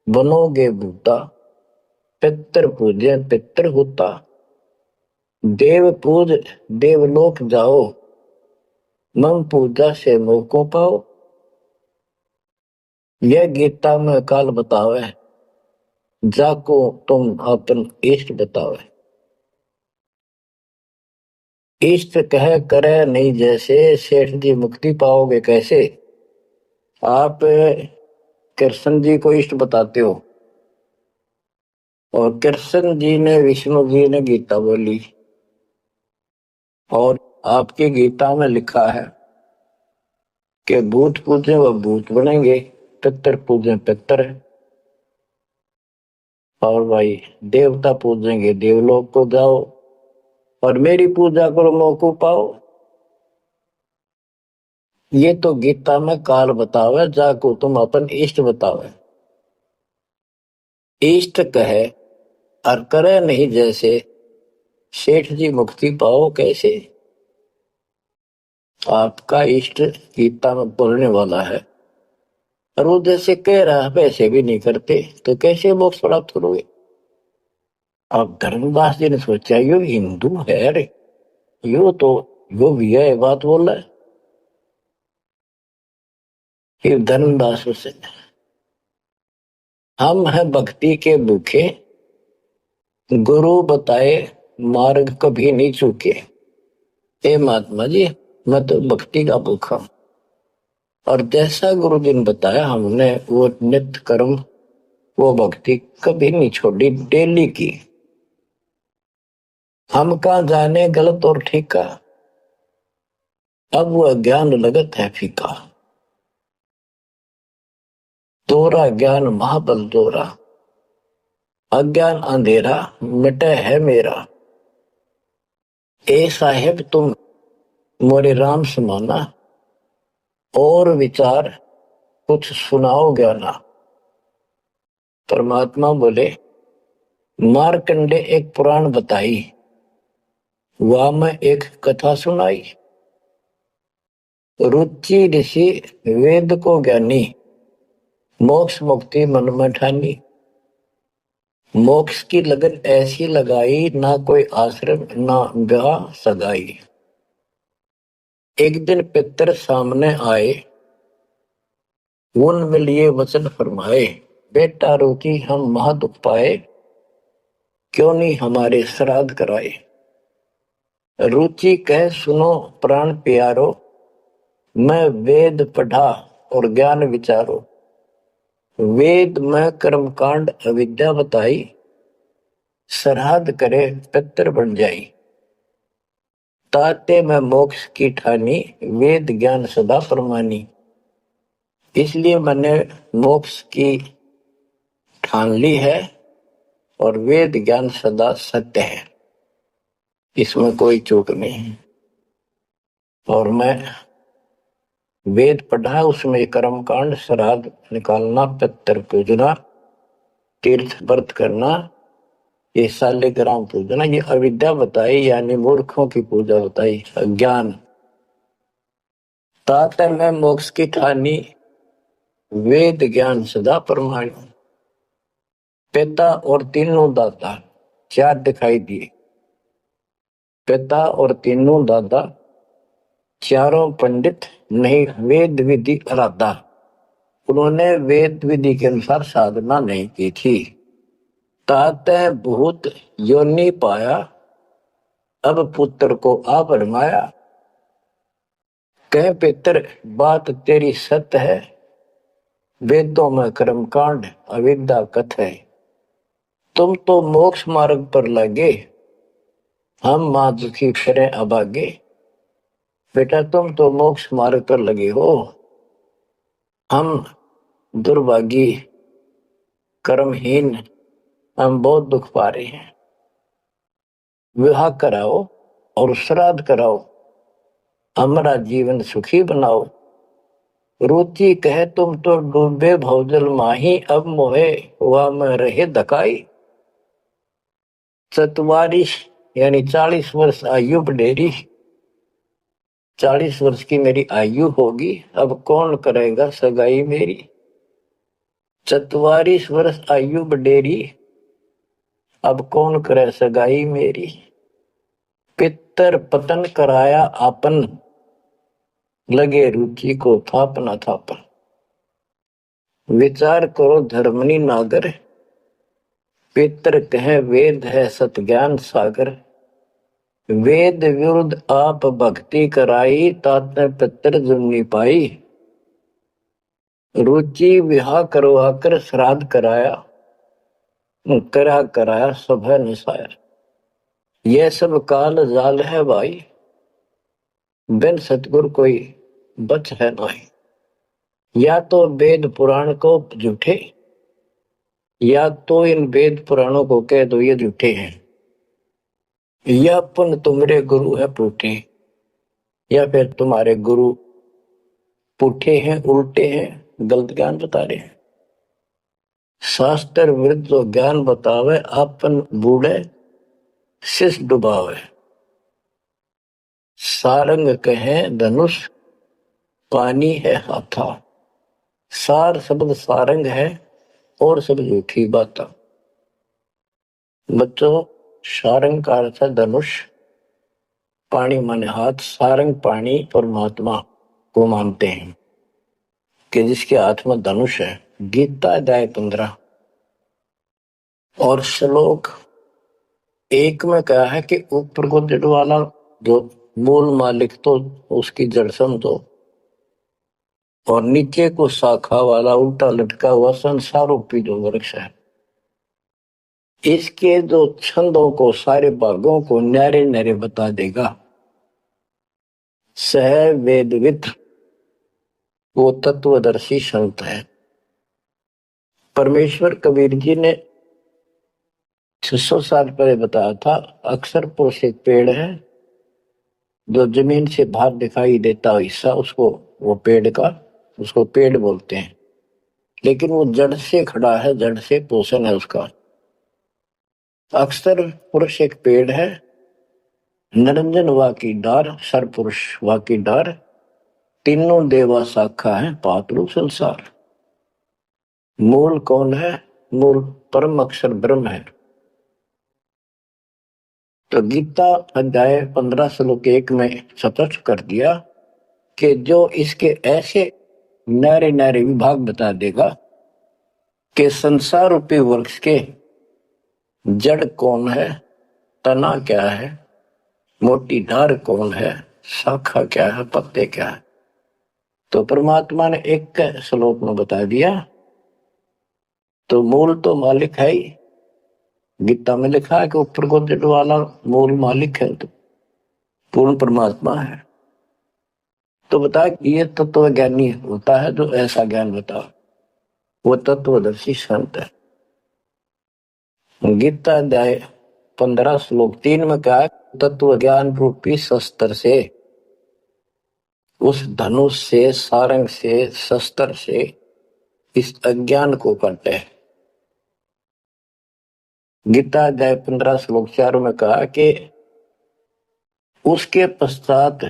बनोगे भूता, पितर पूजे पितर होता, देव पूज देवलोक जाओ, मम पूजा से मोह को पाओ। यह गीता में काल बतावे, जाको तुम अपन इष्ट बतावे। इष्ट कह करे नहीं जैसे, सेठ जी मुक्ति पाओगे कैसे। आप कृष्ण जी को इष्ट बताते हो और कृष्ण जी ने, विष्णु जी ने गीता बोली, और आपकी गीता में लिखा है कि भूत पूजे वह भूत बनेंगे, पितर पूजे पितर है, और भाई देवता पूजेंगे देवलोक को जाओ, और मेरी पूजा करो मोको पाओ। ये तो गीता में काल बतावे, जाको तुम अपन इष्ट बतावे। इष्ट कहे और करे नहीं जैसे, सेठ जी मुक्ति पाओ कैसे। आपका इष्ट गीता में बोलने वाला है और वो जैसे कह रहा है वैसे भी नहीं करते, तो कैसे मोक्ष प्राप्त करोगे। अब धर्मदास जी ने सोचा यो हिंदू है रे, यो तो यो भी है बात बोल रहा है। फिर धर्मदास से, हम हैं भक्ति के भूखे, गुरु बताए मार्ग कभी नहीं चूके। हे महात्मा जी, मैं तो भक्ति का भूखा हूं, और जैसा गुरु जी ने बताया हमने वो नित्य कर्म, वो भक्ति कभी नहीं छोड़ी, डेली की। हम कहा जाने गलत और ठीक का, अब वह ज्ञान लगत है फीका। तोरा ज्ञान महाबल दोरा, अज्ञान अंधेरा मिटे है मेरा। ए साहेब तुम मोरे राम समाना, और विचार कुछ सुनाओ ज्ञाना। परमात्मा बोले, मारकंडे एक पुराण बताई, वह में एक कथा सुनाई। रुचि ऋषि वेद को ज्ञानी, मोक्ष मुक्ति मन में ठानी। मोक्ष की लगन ऐसी लगाई, ना कोई आश्रम ना ब्याह सगाई। एक दिन पितर सामने आए, उन में लिए वचन फरमाए, बेटा रुचि हम महादुख पाए, क्यों नहीं हमारे श्राद्ध कराए। रुचि कह सुनो प्राण प्यारो, मैं वेद पढ़ा और ज्ञान विचारो। वेद में कर्मकांड अविद्या बताई, श्राद्ध करे पितर बन जाई। ताते में मोक्ष की ठानी, वेद ज्ञान सदा प्रमानी। इसलिए मैंने मोक्ष की ठान ली है, और वेद ज्ञान सदा सत्य है, इसमें कोई चूक नहीं है। और मैं वेद पढ़ा, उसमें कर्मकांड, श्राद्ध निकालना, पितर पूजना, तीर्थ व्रत करना, ये शालिग्राम पूजना, ये अविद्या बताई, यानी मूर्खों की पूजा बताई, अज्ञान। तात में मोक्ष की ठानी, वेद ज्ञान सदा प्रमाण। पिता और तीनों दाता, चार दिखाई दिए। पिता और तीनों दादा, चारों पंडित नहीं वेद विधि आराधा। उन्होंने वेद विधि के अनुसार साधना नहीं की थी। तात बहुत योनि पाया, अब पुत्र को आ भरमाया। कह पितर बात तेरी सत्य है, वेदों में कर्म कांड अविद्या कथ है। तुम तो मोक्ष मार्ग पर लगे, हम मां दुखी फिरे अभागे। बेटा तुम तो मोक्ष मार्ग पर लगे हो, हम दुर्भागी कर्महीन, हम बहुत दुख पा रहे हैं। विवाह कराओ और श्राद्ध कराओ, हमारा जीवन सुखी बनाओ। रुचि कहे तुम तो डूबे भवजल माही, अब मोहे हुआ में रहे धकाई। 44 यानी 40 वर्ष आयु बढ़ेरी, 40 वर्ष की मेरी आयु होगी, अब कौन करेगा सगाई मेरी। 44 वर्ष आयु बढ़ेरी, अब कौन करे सगाई मेरी। पितर पतन कराया आपन, लगे रुचि को थापना थापन। विचार करो धर्मनी नागर, पितर कहे वेद है सत ज्ञान सागर। वेद विरुद्ध आप भक्ति कराई, तात पितर जुम्नी पाई। रुचि विवाह करवा कर श्राद्ध कराया, कराया सब है निशाया। यह सब काल जाल है भाई, बिन सतगुर कोई बच है नहीं। या तो वेद पुराण को झूठे, या तो इन वेद पुराणों को कह दो ये झूठे हैं। या पुन तुम्हारे गुरु है पूठे, या फिर तुम्हारे गुरु पुठे हैं, उल्टे हैं, गलत ज्ञान बता रहे हैं। शास्त्र विरुद्ध जो ज्ञान बतावे, आपन बूढ़े शिष डुबावे। सारंग कहे धनुष, पानी है हाथा। सार शब्द सारंग है और सब झूठी बात। बच्चों सारंग का अर्थ है धनुष, पानी माने हाथ। सारंग पानी परमात्मा को मानते हैं कि जिसके हाथ में धनुष है। गीता अध्याय 15 और श्लोक 1 में कहा है कि ऊपर को जड़ वाला जो मूल मालिक तो उसकी जड़ समझो, और नीचे को शाखा वाला उल्टा लटका हुआ संसार रूपी जो वृक्ष है, इसके जो छंदों को सारे भागों को न्यारे न्यारे बता देगा। सह वेदविद वो तत्वदर्शी संत है। परमेश्वर कबीर जी ने 600 साल पहले बताया था, अक्सर पुरुष एक पेड़ है जो जमीन से बाहर दिखाई देता हिस्सा, उसको वो पेड़ का उसको पेड़ बोलते हैं, लेकिन वो जड़ से खड़ा है, जड़ से पोषण है उसका। अक्सर पुरुष एक पेड़ है, निरंजन वा की डार, सर पुरुष वा की डार, तीनों देवा शाखा है पातरू संसार। मूल कौन है? मूल परम अक्षर ब्रह्म है। तो गीता अध्याय 15 श्लोक 1 में स्पष्ट कर दिया कि जो इसके ऐसे नारे नारे विभाग बता देगा कि संसार रूपी वृक्ष के जड़ कौन है, तना क्या है, मोटी डार कौन है, शाखा क्या है, पत्ते क्या है, तो परमात्मा ने एक श्लोक में बता दिया। तो मूल तो मालिक है ही, गीता में लिखा है कि ऊपर को जड़ वाला मूल मालिक है, तो पूर्ण परमात्मा है। तो बता ये तत्व ज्ञानी होता है जो ऐसा ज्ञान बता, वो तत्वदर्शी संत है। गीता अध्याय 15 श्लोक 3 में कहा, तत्व ज्ञान रूपी शस्त्र से, उस धनुष से, सारंग से, शस्त्र से इस अज्ञान को काटे। गीता अध्याय 15 श्लोक 4 में कहा कि उसके पश्चात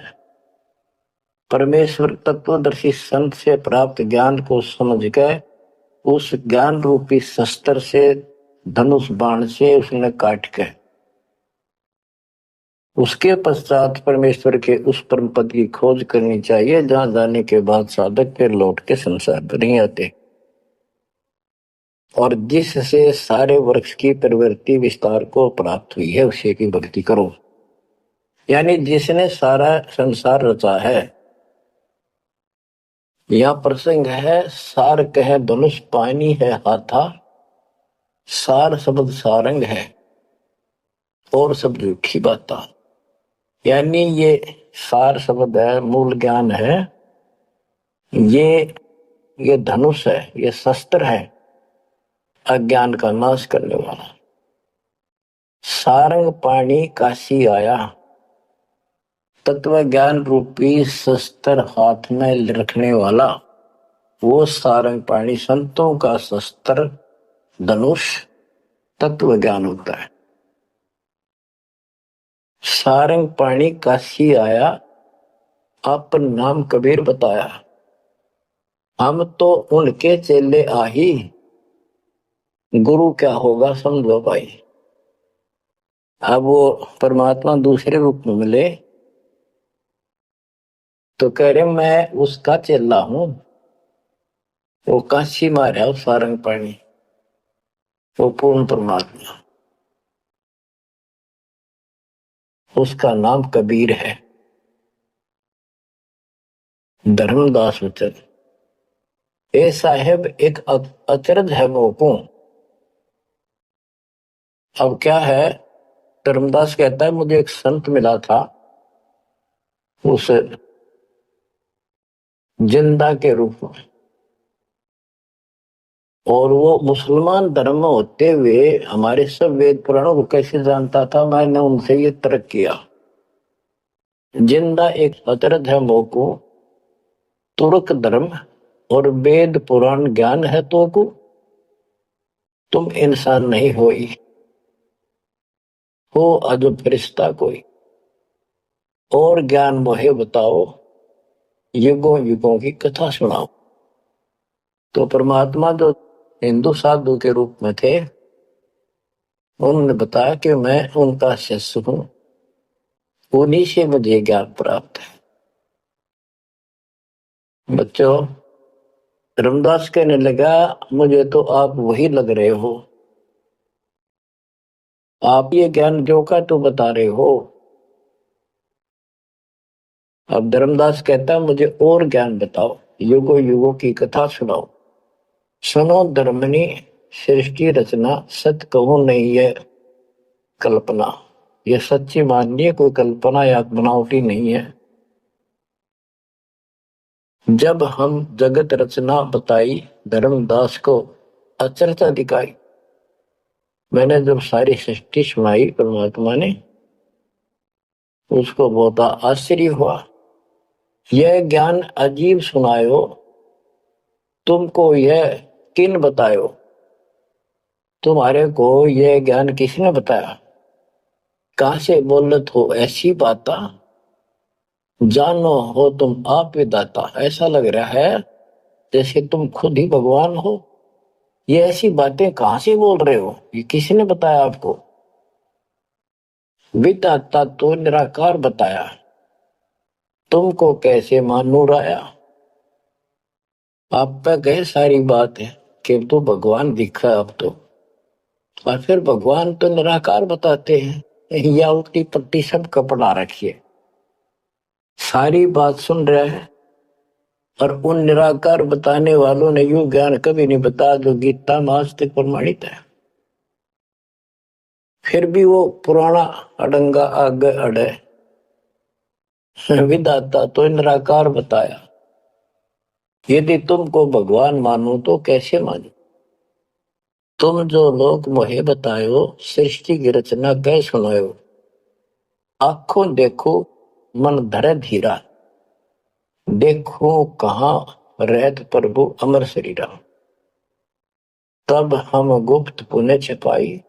परमेश्वर तत्वदर्शी संत से प्राप्त ज्ञान को समझ के उस ज्ञान रूपी शस्त्र से, धनुष बाण से उसने काट के, उसके पश्चात परमेश्वर के उस परम पद की खोज करनी चाहिए, जहां जाने के बाद साधक फिर लौट के संसार पर नहीं आते, और जिससे सारे वृक्ष की प्रवृत्ति विस्तार को प्राप्त हुई है उसी की भक्ति करो। यानी जिसने सारा संसार रचा है। यह प्रसंग है, सार कह धनुष पानी है हाथा, सार शब्द सारंग है और सब झूठी बाता। यानी ये सार शब्द है, मूल ज्ञान है, ये धनुष है, ये शस्त्र है अज्ञान का नाश करने वाला। सारंग पानी काशी आया, तत्व ज्ञान रूपी शस्त्र हाथ में रखने वाला वो सारंग पाणी, संतों का शस्त्र धनुष तत्व ज्ञान होता है। सारंग पाणी काशी आया, अपन नाम कबीर बताया, हम तो उनके चेले आही, गुरु क्या होगा समझो भाई। अब वो परमात्मा दूसरे रूप में मिले तो कह रहे मैं उसका चेला हूं, वो काशी मारा वो सारंग पाणी, वो पूर्ण परमात्मा, उसका नाम कबीर है। धर्मदास वचन ए साहेब एक अचरज है मोको। अब क्या है, धर्मदास कहता है मुझे एक संत मिला था उस जिंदा के रूप में, और वो मुसलमान धर्म में होते हुए हमारे सब वेद पुराणों को कैसे जानता था, मैंने उनसे ये तर्क किया। जिंदा एक अचरज है मोको, तुर्क धर्म और वेद पुराण ज्ञान है तो को, तुम इंसान नहीं होई, हो अजब फरिश्ता कोई, और ज्ञान मोहे बताओ, युगों युगों की कथा सुनाओ। तो परमात्मा जो हिंदू साधु के रूप में थे, उन्होंने बताया कि मैं उनका शिष्य हूं, उन्हीं से मुझे ज्ञान प्राप्त है। बच्चों, रामदास कहने लगा मुझे तो आप वही लग रहे हो, आप ये ज्ञान जो का तो बता रहे हो। अब धर्मदास कहता है मुझे और ज्ञान बताओ, युगों युगों की कथा सुनाओ। सुनो धर्मनी सृष्टि रचना, सच कहूं नहीं है कल्पना, ये सच्ची मानिए, कोई कल्पना या बनावटी नहीं है। जब हम जगत रचना बताई, धर्मदास को अचरता दिखाई। मैंने जब सारी सृष्टि सुनाई परमात्मा ने, उसको बहुत आश्चर्य हुआ। यह ज्ञान अजीब सुनायो, तुमको यह किन बतायो, तुम्हारे को यह ज्ञान किसने बताया, कहां से बोलत हो ऐसी बात, जानो हो तुम आप विदाता। ऐसा लग रहा है जैसे तुम खुद ही भगवान हो, ये ऐसी बातें कहां से बोल रहे हो, ये किसने बताया आपको। विदाता तो निराकार बताया, तुमको कैसे मानूर आया। आप पे गए सारी बात है कि तो भगवान दिखा अब तो, और फिर भगवान तो निराकार बताते हैं, या उल्टी पट्टी सब कपड़ा रखिए। सारी बात सुन रहा है, और उन निराकार बताने वालों ने यूं ज्ञान कभी नहीं बताया जो गीता में आज तक प्रमाणित है। फिर भी वो पुराना अडंगा आगे अड़े, विदाता तो निराकार बताया, यदि तुमको भगवान मानो तो कैसे मानो। तुम जो लोग मोहे बतायो, सृष्टि की रचना कह सुनायो, आंखों देखो मन धरे धीरा, देखो कहाँ रहत प्रभु अमर शरीरा। तब हम गुप्त पुण्य छिपाई,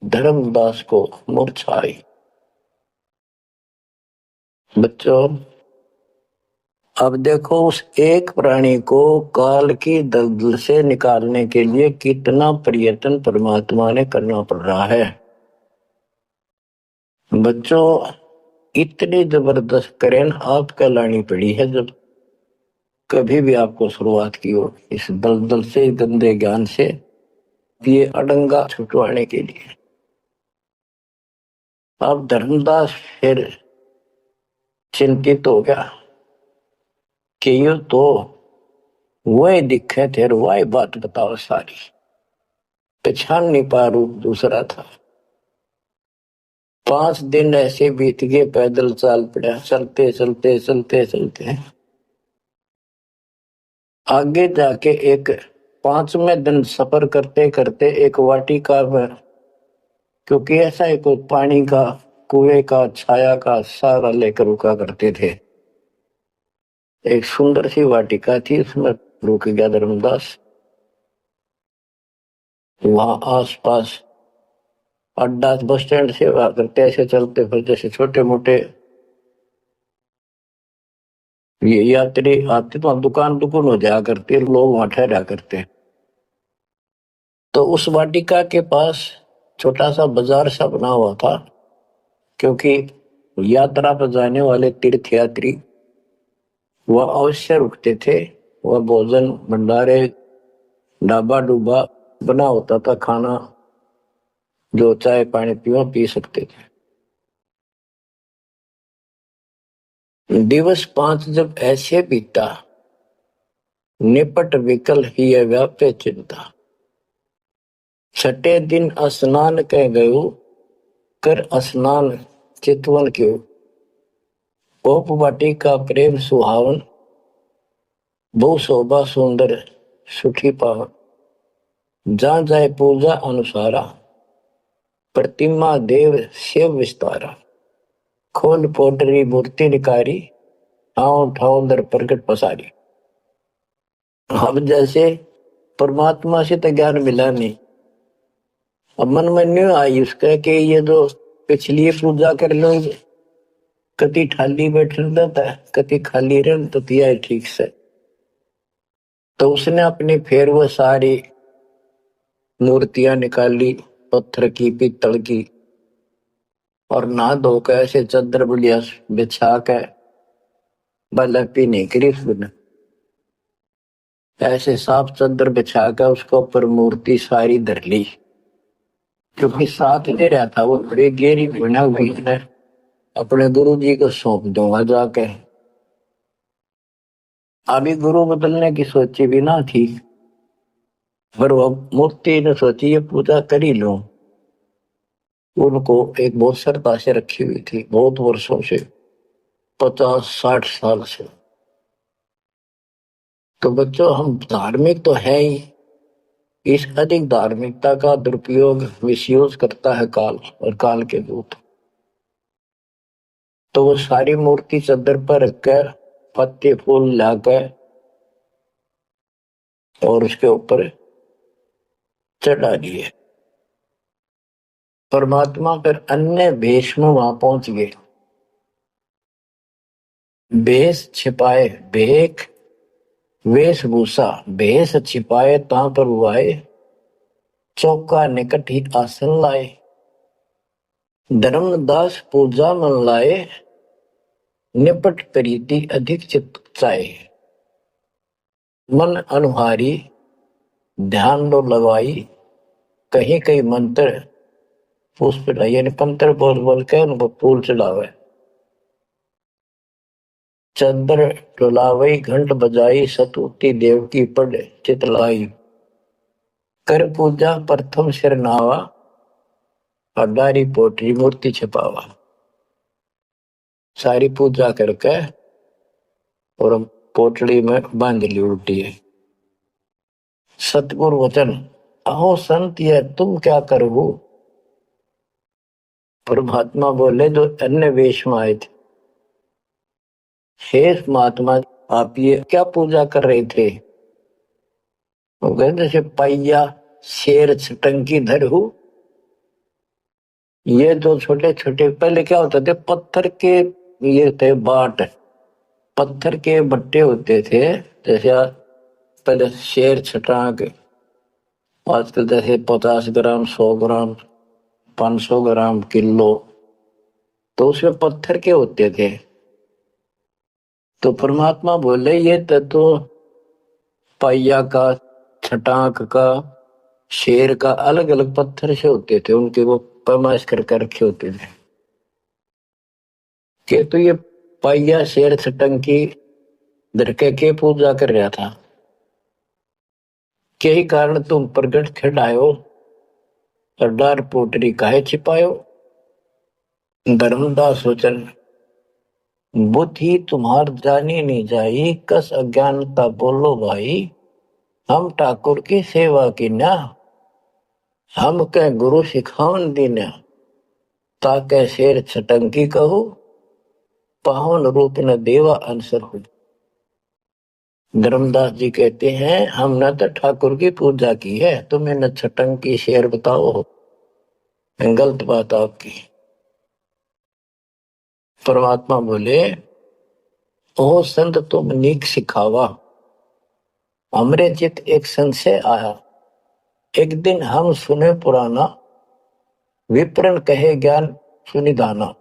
धर्मदास को मूर्छाई। बच्चों, अब देखो उस एक प्राणी को काल की दलदल से निकालने के लिए कितना प्रयत्न परमात्मा ने करना पड़ रहा है। बच्चों इतनी जबरदस्त करेन आपका लानी पड़ी है जब कभी भी आपको शुरुआत की हो इस दलदल से, गंदे ज्ञान से ये अड़ंगा छुटवाने के लिए। अब धर्मदास फिर चिंतित हो गया कि ये तो वही दिखे थे, वही बात बताओ सारी, पहचान नहीं पा, रूप दूसरा था। 5 दिन ऐसे बीत गए, पैदल चाल पड़ा, चलते चलते चलते चलते आगे जाके एक 5वें दिन सफर करते करते एक वाटिका में, क्योंकि ऐसा एक पानी का कुएं का छाया का सहारा लेकर रुका करते थे, एक सुंदर सी वाटिका थी, उसमें रुक गया धर्मदास। वहां आसपास अड्डा बस स्टैंड से करते ऐसे चलते फिर जैसे छोटे मोटे ये यात्री आते तो दुकान दुकान हो जाया करते, लोग वहां ठहरा करते। तो उस वाटिका के पास छोटा सा बाजार सा बना हुआ था, क्योंकि यात्रा पर जाने वाले तीर्थ यात्री वह अवश्य रुकते थे। वह भोजन भंडारे ढाबा डूबा बना होता था, खाना जो चाय पानी पियो पी सकते थे। दिवस 5 जब ऐसे बीता, निपट विकल ही व्याप्य चिंता। 6ठे दिन स्नान कह गयो, कर स्नान चितवन क्यों। ओप वाटिका प्रेम सुहावन, बहु शोभा सुंदर सुखी पावन। जहाँ जाए पूजा अनुसारा, प्रतिमा देव शिव विस्तारा। खोल पोटरी मूर्ति निकारी, ठाव ठाव दर प्रकट पसारी। अब जैसे परमात्मा से तो ज्ञान मिला नहीं, अब मन में नहीं आई उसका कि ये जो पिछली पूजा कर लो, कति खाली बैठ रहता है, कति खाली रह तो दिया है ठीक से। तो उसने अपनी फिर वो सारी मूर्तियां निकाली, पत्थर की पीतल की, और नहा धोकर ऐसे चादर बढ़िया बिछा के बलपी नहीं करी उसने, ऐसे साफ चादर बिछा कर उसके ऊपर मूर्ति सारी धर ली, क्योंकि साथ दे रहा था वो बड़ी गहरी बना हुई है, अपने गुरु जी को सौंप दूंगा जाके। अभी गुरु बदलने की सोची भी ना थी, पर वो मूर्ति ने सोची ये पूजा कर ही लूं। उनको एक बहुत श्रद्धा से रखी हुई थी, बहुत वर्षों से, 50-60 साल से। तो बच्चों हम धार्मिक तो है ही, इस अधिक धार्मिकता का दुरुपयोग मिसयूज करता है काल और काल के दूत। तो वो सारी मूर्ति चादर पर रखकर पत्ते फूल लाकर और उसके ऊपर चढ़ा दिए। परमात्मा फिर अन्य भेष में वहां पहुंच गए, भेष छिपाए भेख वेशभूषा, भेष छिपाए ता पर हुआए, चौका निकट ही आसन लाए। धर्मदास पूजा मन लाए, निपट प्रीति अधिक चित चाहे। मन अनुहारी ध्यान लो लगाई, कहीं कहीं मंत्र पुष्प यानी मंत्र बोल बोल के उनको फूल चढ़ावे। चंद्र डुलावई घंट बजाई, सतुति देव की पढ़ चितलाई। कर पूजा प्रथम सिर नावा, अडारी पोटरी मूर्ति छिपावा। सारी पूजा करके और पोटली में बांध ली उल्टी है। सतगुरु वचन, अहो संत ये तुम क्या करो। परमात्मा बोले जो अन्य वेश में आए थे, हे महात्मा आप ये क्या पूजा कर रहे थे। वो कहते जैसे पैया शेर टंकी धर हूं। ये जो छोटे छोटे पहले क्या होते थे, पत्थर के ये थे बाट, पत्थर के बट्टे होते थे, जैसे पहले शेर छटाक, आजकल जैसे 50 ग्राम, 100 ग्राम, 500 ग्राम, किलो, तो उसमें पत्थर के होते थे। तो परमात्मा बोले ये तो पाइया का, छटाक का, शेर का अलग अलग पत्थर से होते थे, उनके वो पैमाइश करके रखे होते थे कि तो ये पाइया शेर छटंकी धरके के पूजा कर रहा था, के ही कारण तुम प्रगट खड़ायो, सरदार पोटरी काहे छिपायो। धर्मदास वचन, बुद्धि तुम्हार जानी नहीं जाई, कस अज्ञानता बोलो भाई, हम ठाकुर की सेवा की ना, हम के गुरु सिखावन दीना, ताके शेर छटंकी कहो, पावन रूप न देवा अंसर हो। धर्मदास जी कहते हैं हमने तो ठाकुर की पूजा की है, तुम्हें न छटंकी शेर बताओ, गलत बात आपकी। परमात्मा बोले ओ संत तुम नीक सिखावा, हमरे चित एक संशय आया, एक दिन हम सुने पुराना, विप्रन कहे ज्ञान सुनिधाना,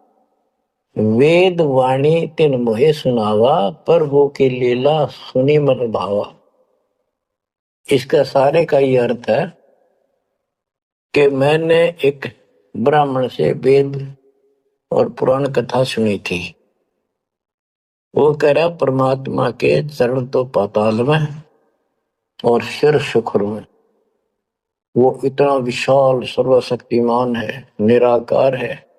वेद वाणी तिन मोहे सुनावा, प्रभु की लीला सुनी मन भावा। इसका सारे का ये अर्थ है कि मैंने एक ब्राह्मण से वेद और पुराण कथा सुनी थी। वो कह रहा परमात्मा के चरण तो पाताल में और सिर शुक्र में, वो इतना विशाल सर्वशक्तिमान है, निराकार है,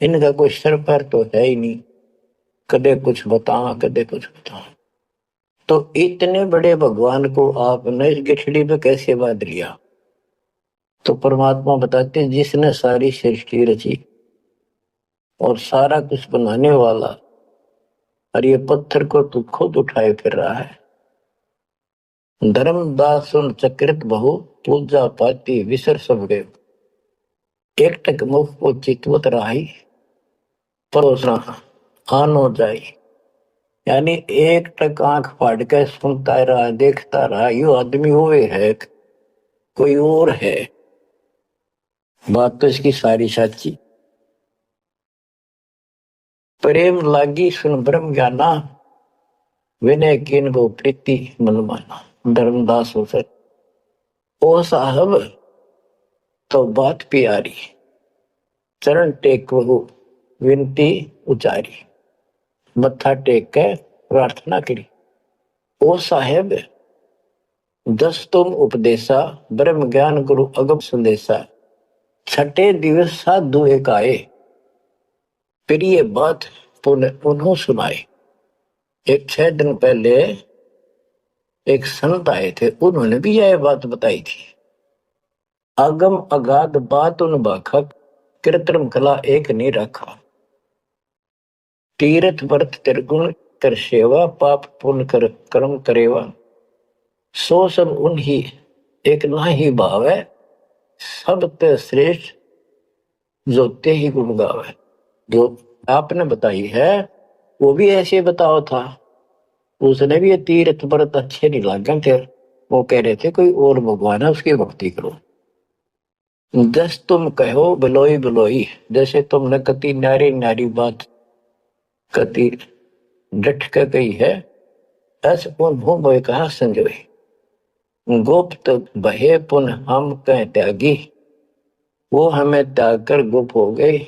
इनका कोई सिर पैर तो है ही नहीं, कदे कुछ बता कदे कुछ बता। तो इतने बड़े भगवान को आपने इस गठड़ी पे कैसे बांध लिया। तो परमात्मा बताते हैं जिसने सारी सृष्टि रची और सारा कुछ बनाने वाला, और ये पत्थर को तू खुद उठाए फिर रहा है। धर्मदास सुन चक्रित बहु, पूजा पाती विसर सब गए, एक टक मुख को चितवत राही, परोसना आनो जाई। यानी एक टक आंख फाड़ के सुनता रहा, देखता रहा, यो आदमी हुए है कोई और है। बात तो इसकी सारी सच्ची। प्रेम लागी सुन ब्रह्म ज्ञाना, विनय किन वो प्रीति मन माना। धर्मदास हो सर ओ साहब तो बात प्यारी, चरण टेक वो विनती उचारी, मत्था टेक के प्रार्थना करी। ओ साहेब दस तुम उपदेशा, ब्रह्म ज्ञान गुरु अगम संदेशा, छठे दिवस साधु एक आए, फिर ये बात उन्हों सुनाए। एक 6 दिन पहले एक संत आए थे, उन्होंने भी यह बात बताई थी। अगम अगाध बात उन बाखा, कृत्रिम कला एक नहीं रखा, तीर्थ व्रत त्रिगुण कर सेवा, पाप पुण्य कर कर्म करेवा, सो सब उन्हीं एक ना ही भाव है, सब ते श्रेष्ठ जो ते ही गुण गावे। जो आपने बताई है वो भी ऐसे बताओ था, उसने भी ये तीर्थ व्रत अच्छे नहीं लगे थे, वो कह रहे थे कोई और भगवान है उसकी भक्ति करो। जस तुम कहो बिलोई बिलोई, जैसे तुमने कति नारी नारी बात कति डट के कही है, ऐसे उन कहा संजोई। गुप्त बहे पुन हम कह त्यागी, वो हमें त्याग कर गुप्त हो गई,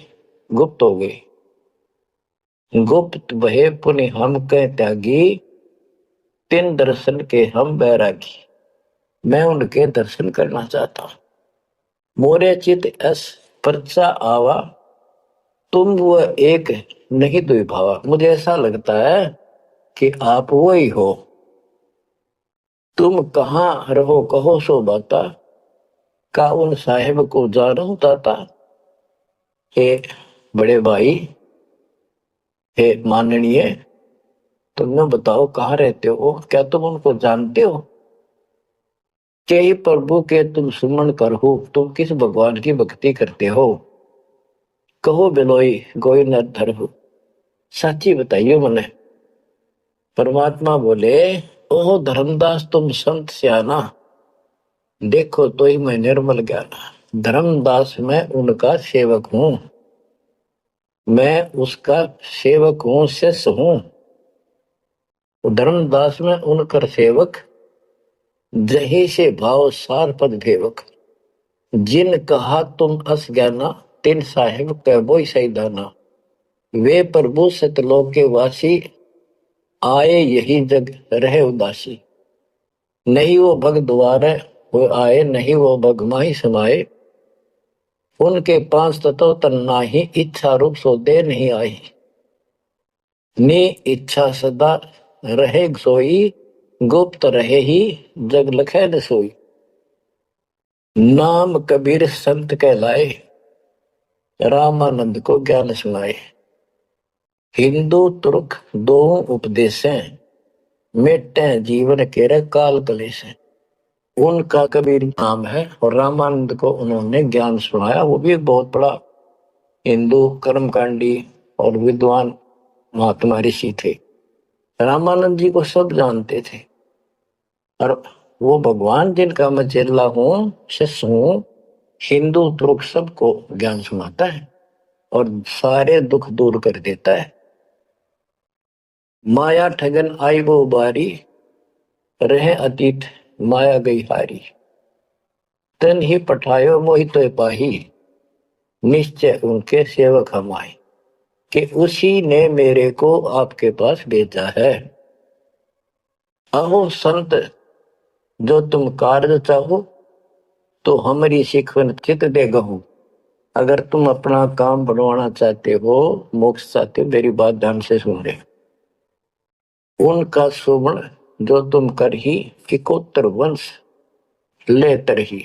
गुप्त हो गई। गुप्त बहे पुनि हम कह त्यागी, तिन दर्शन के हम बैरागी। मैं उनके दर्शन करना चाहता हूं। मोरे चित अस परचा आवा, तुम वो एक नहीं दुई भावा। मुझे ऐसा लगता है कि आप वो ही हो, तुम कहाँ रहो कहो सो बाता, का उन साहेब को जानो ताता। हे बड़े भाई, हे माननीय, तुमने बताओ कहाँ रहते हो, क्या तुम उनको जानते हो। के ही प्रभु के तुम सुमन कर हो, तुम किस भगवान की भक्ति करते हो। कहो बिलोई गोई न धर हो, सच्ची बताइयो मने, परमात्मा बोले, ओह धर्मदास तुम संत सियाना, देखो तो ही मैं निर्मल ज्ञाना। धर्मदास मैं उनका सेवक हूं, मैं उसका सेवक हूं, शिष्य हूं। धर्मदास में उनकर सेवक, जही से भाव सार पद भेवक। जिन कहा तुम अस ज्ञाना, तिन साहेब कहबो सही दाना। वे प्रभु सतलोक के वासी, आए यही जग रहे उदासी। नहीं वो भग द्वारे वो आए, नहीं वो भग माही समाए। उनके पांच तत्व तन नाही, इच्छा रूप सो दे नहीं आई। नी इच्छा सदा रहे सोई, गुप्त रहे ही जग लखे न सोई। नाम कबीर संत कहलाए, रामानंद को ज्ञान सुनाए। हिंदू तुर्क दो उपदेशें, मिटे जीवन के काल कलेश। उनका कबीर नाम है और रामानंद को उन्होंने ज्ञान सुनाया। वो भी एक बहुत बड़ा हिंदू कर्मकांडी और विद्वान महात्मा ऋषि थे। रामानंद जी को सब जानते थे और वो भगवान जिनका मैं चेला हूं, शिष्य हूं, हिंदू तुर्क सबको ज्ञान सुनाता है और सारे दुख दूर कर देता है। माया ठगन आई वो बारी, रहे अतीत माया गई हारी। तन ही पठायो मोहि तो पाही, निश्चय उनके सेवक हम आए। कि उसी ने मेरे को आपके पास भेजा है। अहो संत जो तुम कार्य चाहो, तो हमारी शिकवन चित दे गहू। अगर तुम अपना काम बनवाना चाहते हो, मोक्ष चाहते हो, मेरी बात ध्यान से सुन ले। उनका सुमन जो तुम कर ही, इकोत्तर वंश ले तरही।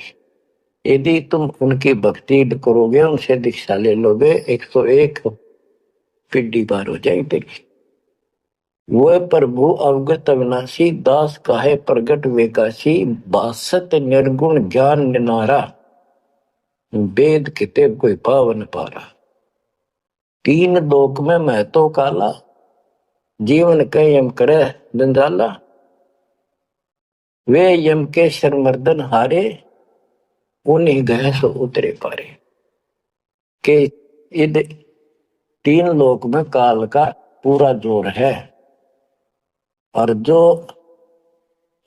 यदि तुम उनकी भक्ति करोगे, उनसे दीक्षा ले लोगे, 101 पीढ़ी पार हो जाएगी तेरी। वह प्रभु अवगत अविनाशी, दास काहे प्रगट विकासी। बासत निर्गुण ज्ञान निनारा, वेद किताब कोई पावन पारा। तीन लोक में मैं तो काला, जीवन के यम करे जंजाला। वे यम के शर्मर्दन हारे, उन्हीं गए सो उतरे पारे। के इध तीन लोक में काल का पूरा जोर है और जो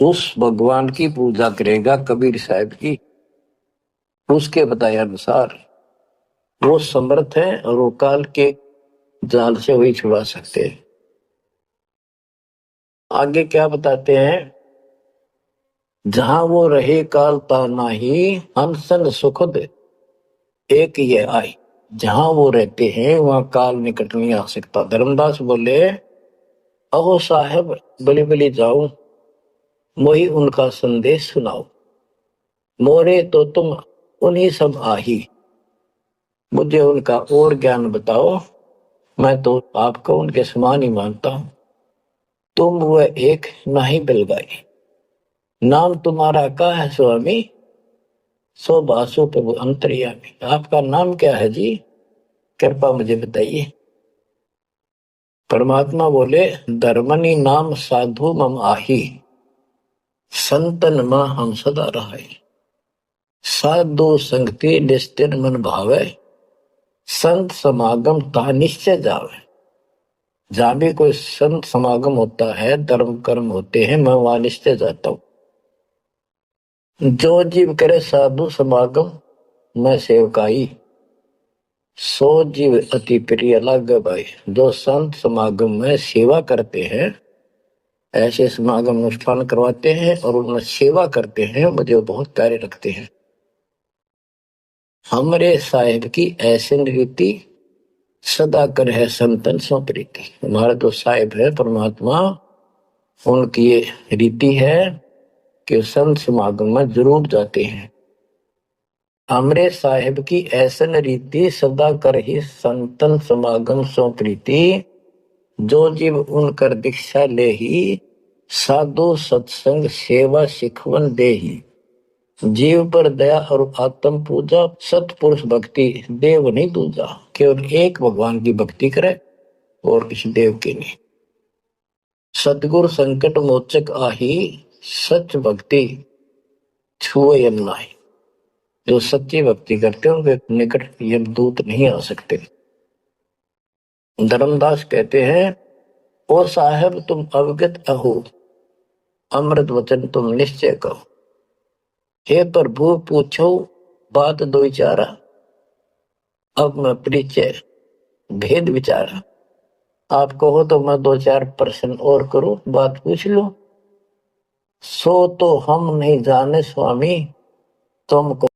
उस भगवान की पूजा करेगा कबीर साहब की, उसके बताए अनुसार वो समर्थ है और वो काल के जाल से वही छुड़ा सकते हैं। आगे क्या बताते हैं, जहां वो रहे काल ता नाही, हंसन सुखद एक ये आई। जहां वो रहते हैं वहां काल निकट नहीं आ सकता। धर्मदास बोले, अहो साहब बलि बलि जाओ, मोही उनका संदेश सुनाओ। मोरे तो तुम उन्हीं सब आही, मुझे उनका और ज्ञान बताओ। मैं तो आपको उनके समान ही मानता हूं। तुम वह एक नाही बिलगाई, नाम तुम्हारा का है स्वामी, सो बासु प्रभु अंतर्यामी। आपका नाम क्या है जी, कृपा मुझे बताइए। परमात्मा बोले, धर्मनी नाम साधु मम आही, संतन मां हम सदा रहाई। साधु संगति निस्तिर मन भावे, संत समागम ता निश्चय जावे। जहां भी कोई संत समागम होता है, धर्म कर्म होते हैं, मैं वहां निश्चय जाता हूं। जो जीव करे साधु समागम मैं सेवकाई, सो जीव अति प्रिय लागे भाई। जो संत समागम में सेवा करते हैं, ऐसे समागम अनुष्ठान करवाते हैं और उनमें सेवा करते हैं, मुझे बहुत प्यारे रखते हैं। हमरे साहेब की ऐसी रीति सदा कर है संतन सो प्रीति। हमारा जो साहेब है परमात्मा, उनकी ये रीति है कि संत समागम में जरूर जाते हैं। हमरे साहेब की ऐसन रीति सदा कर ही संतन समागम सो प्रीति। जो जीव उनकर दीक्षा ले ही, साधु सत्संग सेवा सिखवन दे ही। जीव पर दया और आत्म पूजा, सतपुरुष भक्ति देव नहीं दूजा। केवल एक भगवान की भक्ति करे और किसी देव की नहीं। सतगुरु संकट मोचक आही, सच भक्ति छुए यम नाही। जो सच्ची भक्ति करते हैं उनके निकट यमदूत नहीं आ सकते। धर्मदास कहते हैं, ओ साहब तुम अवगत अहो, अमृत वचन तुम निश्चय कहो। हे प्रभु पूछो बात दो विचारा, अब मैं परिचय भेद विचारा। आप कहो तो मैं दो चार प्रश्न और करूं, बात पूछ लो। सो तो हम नहीं जाने स्वामी, तुम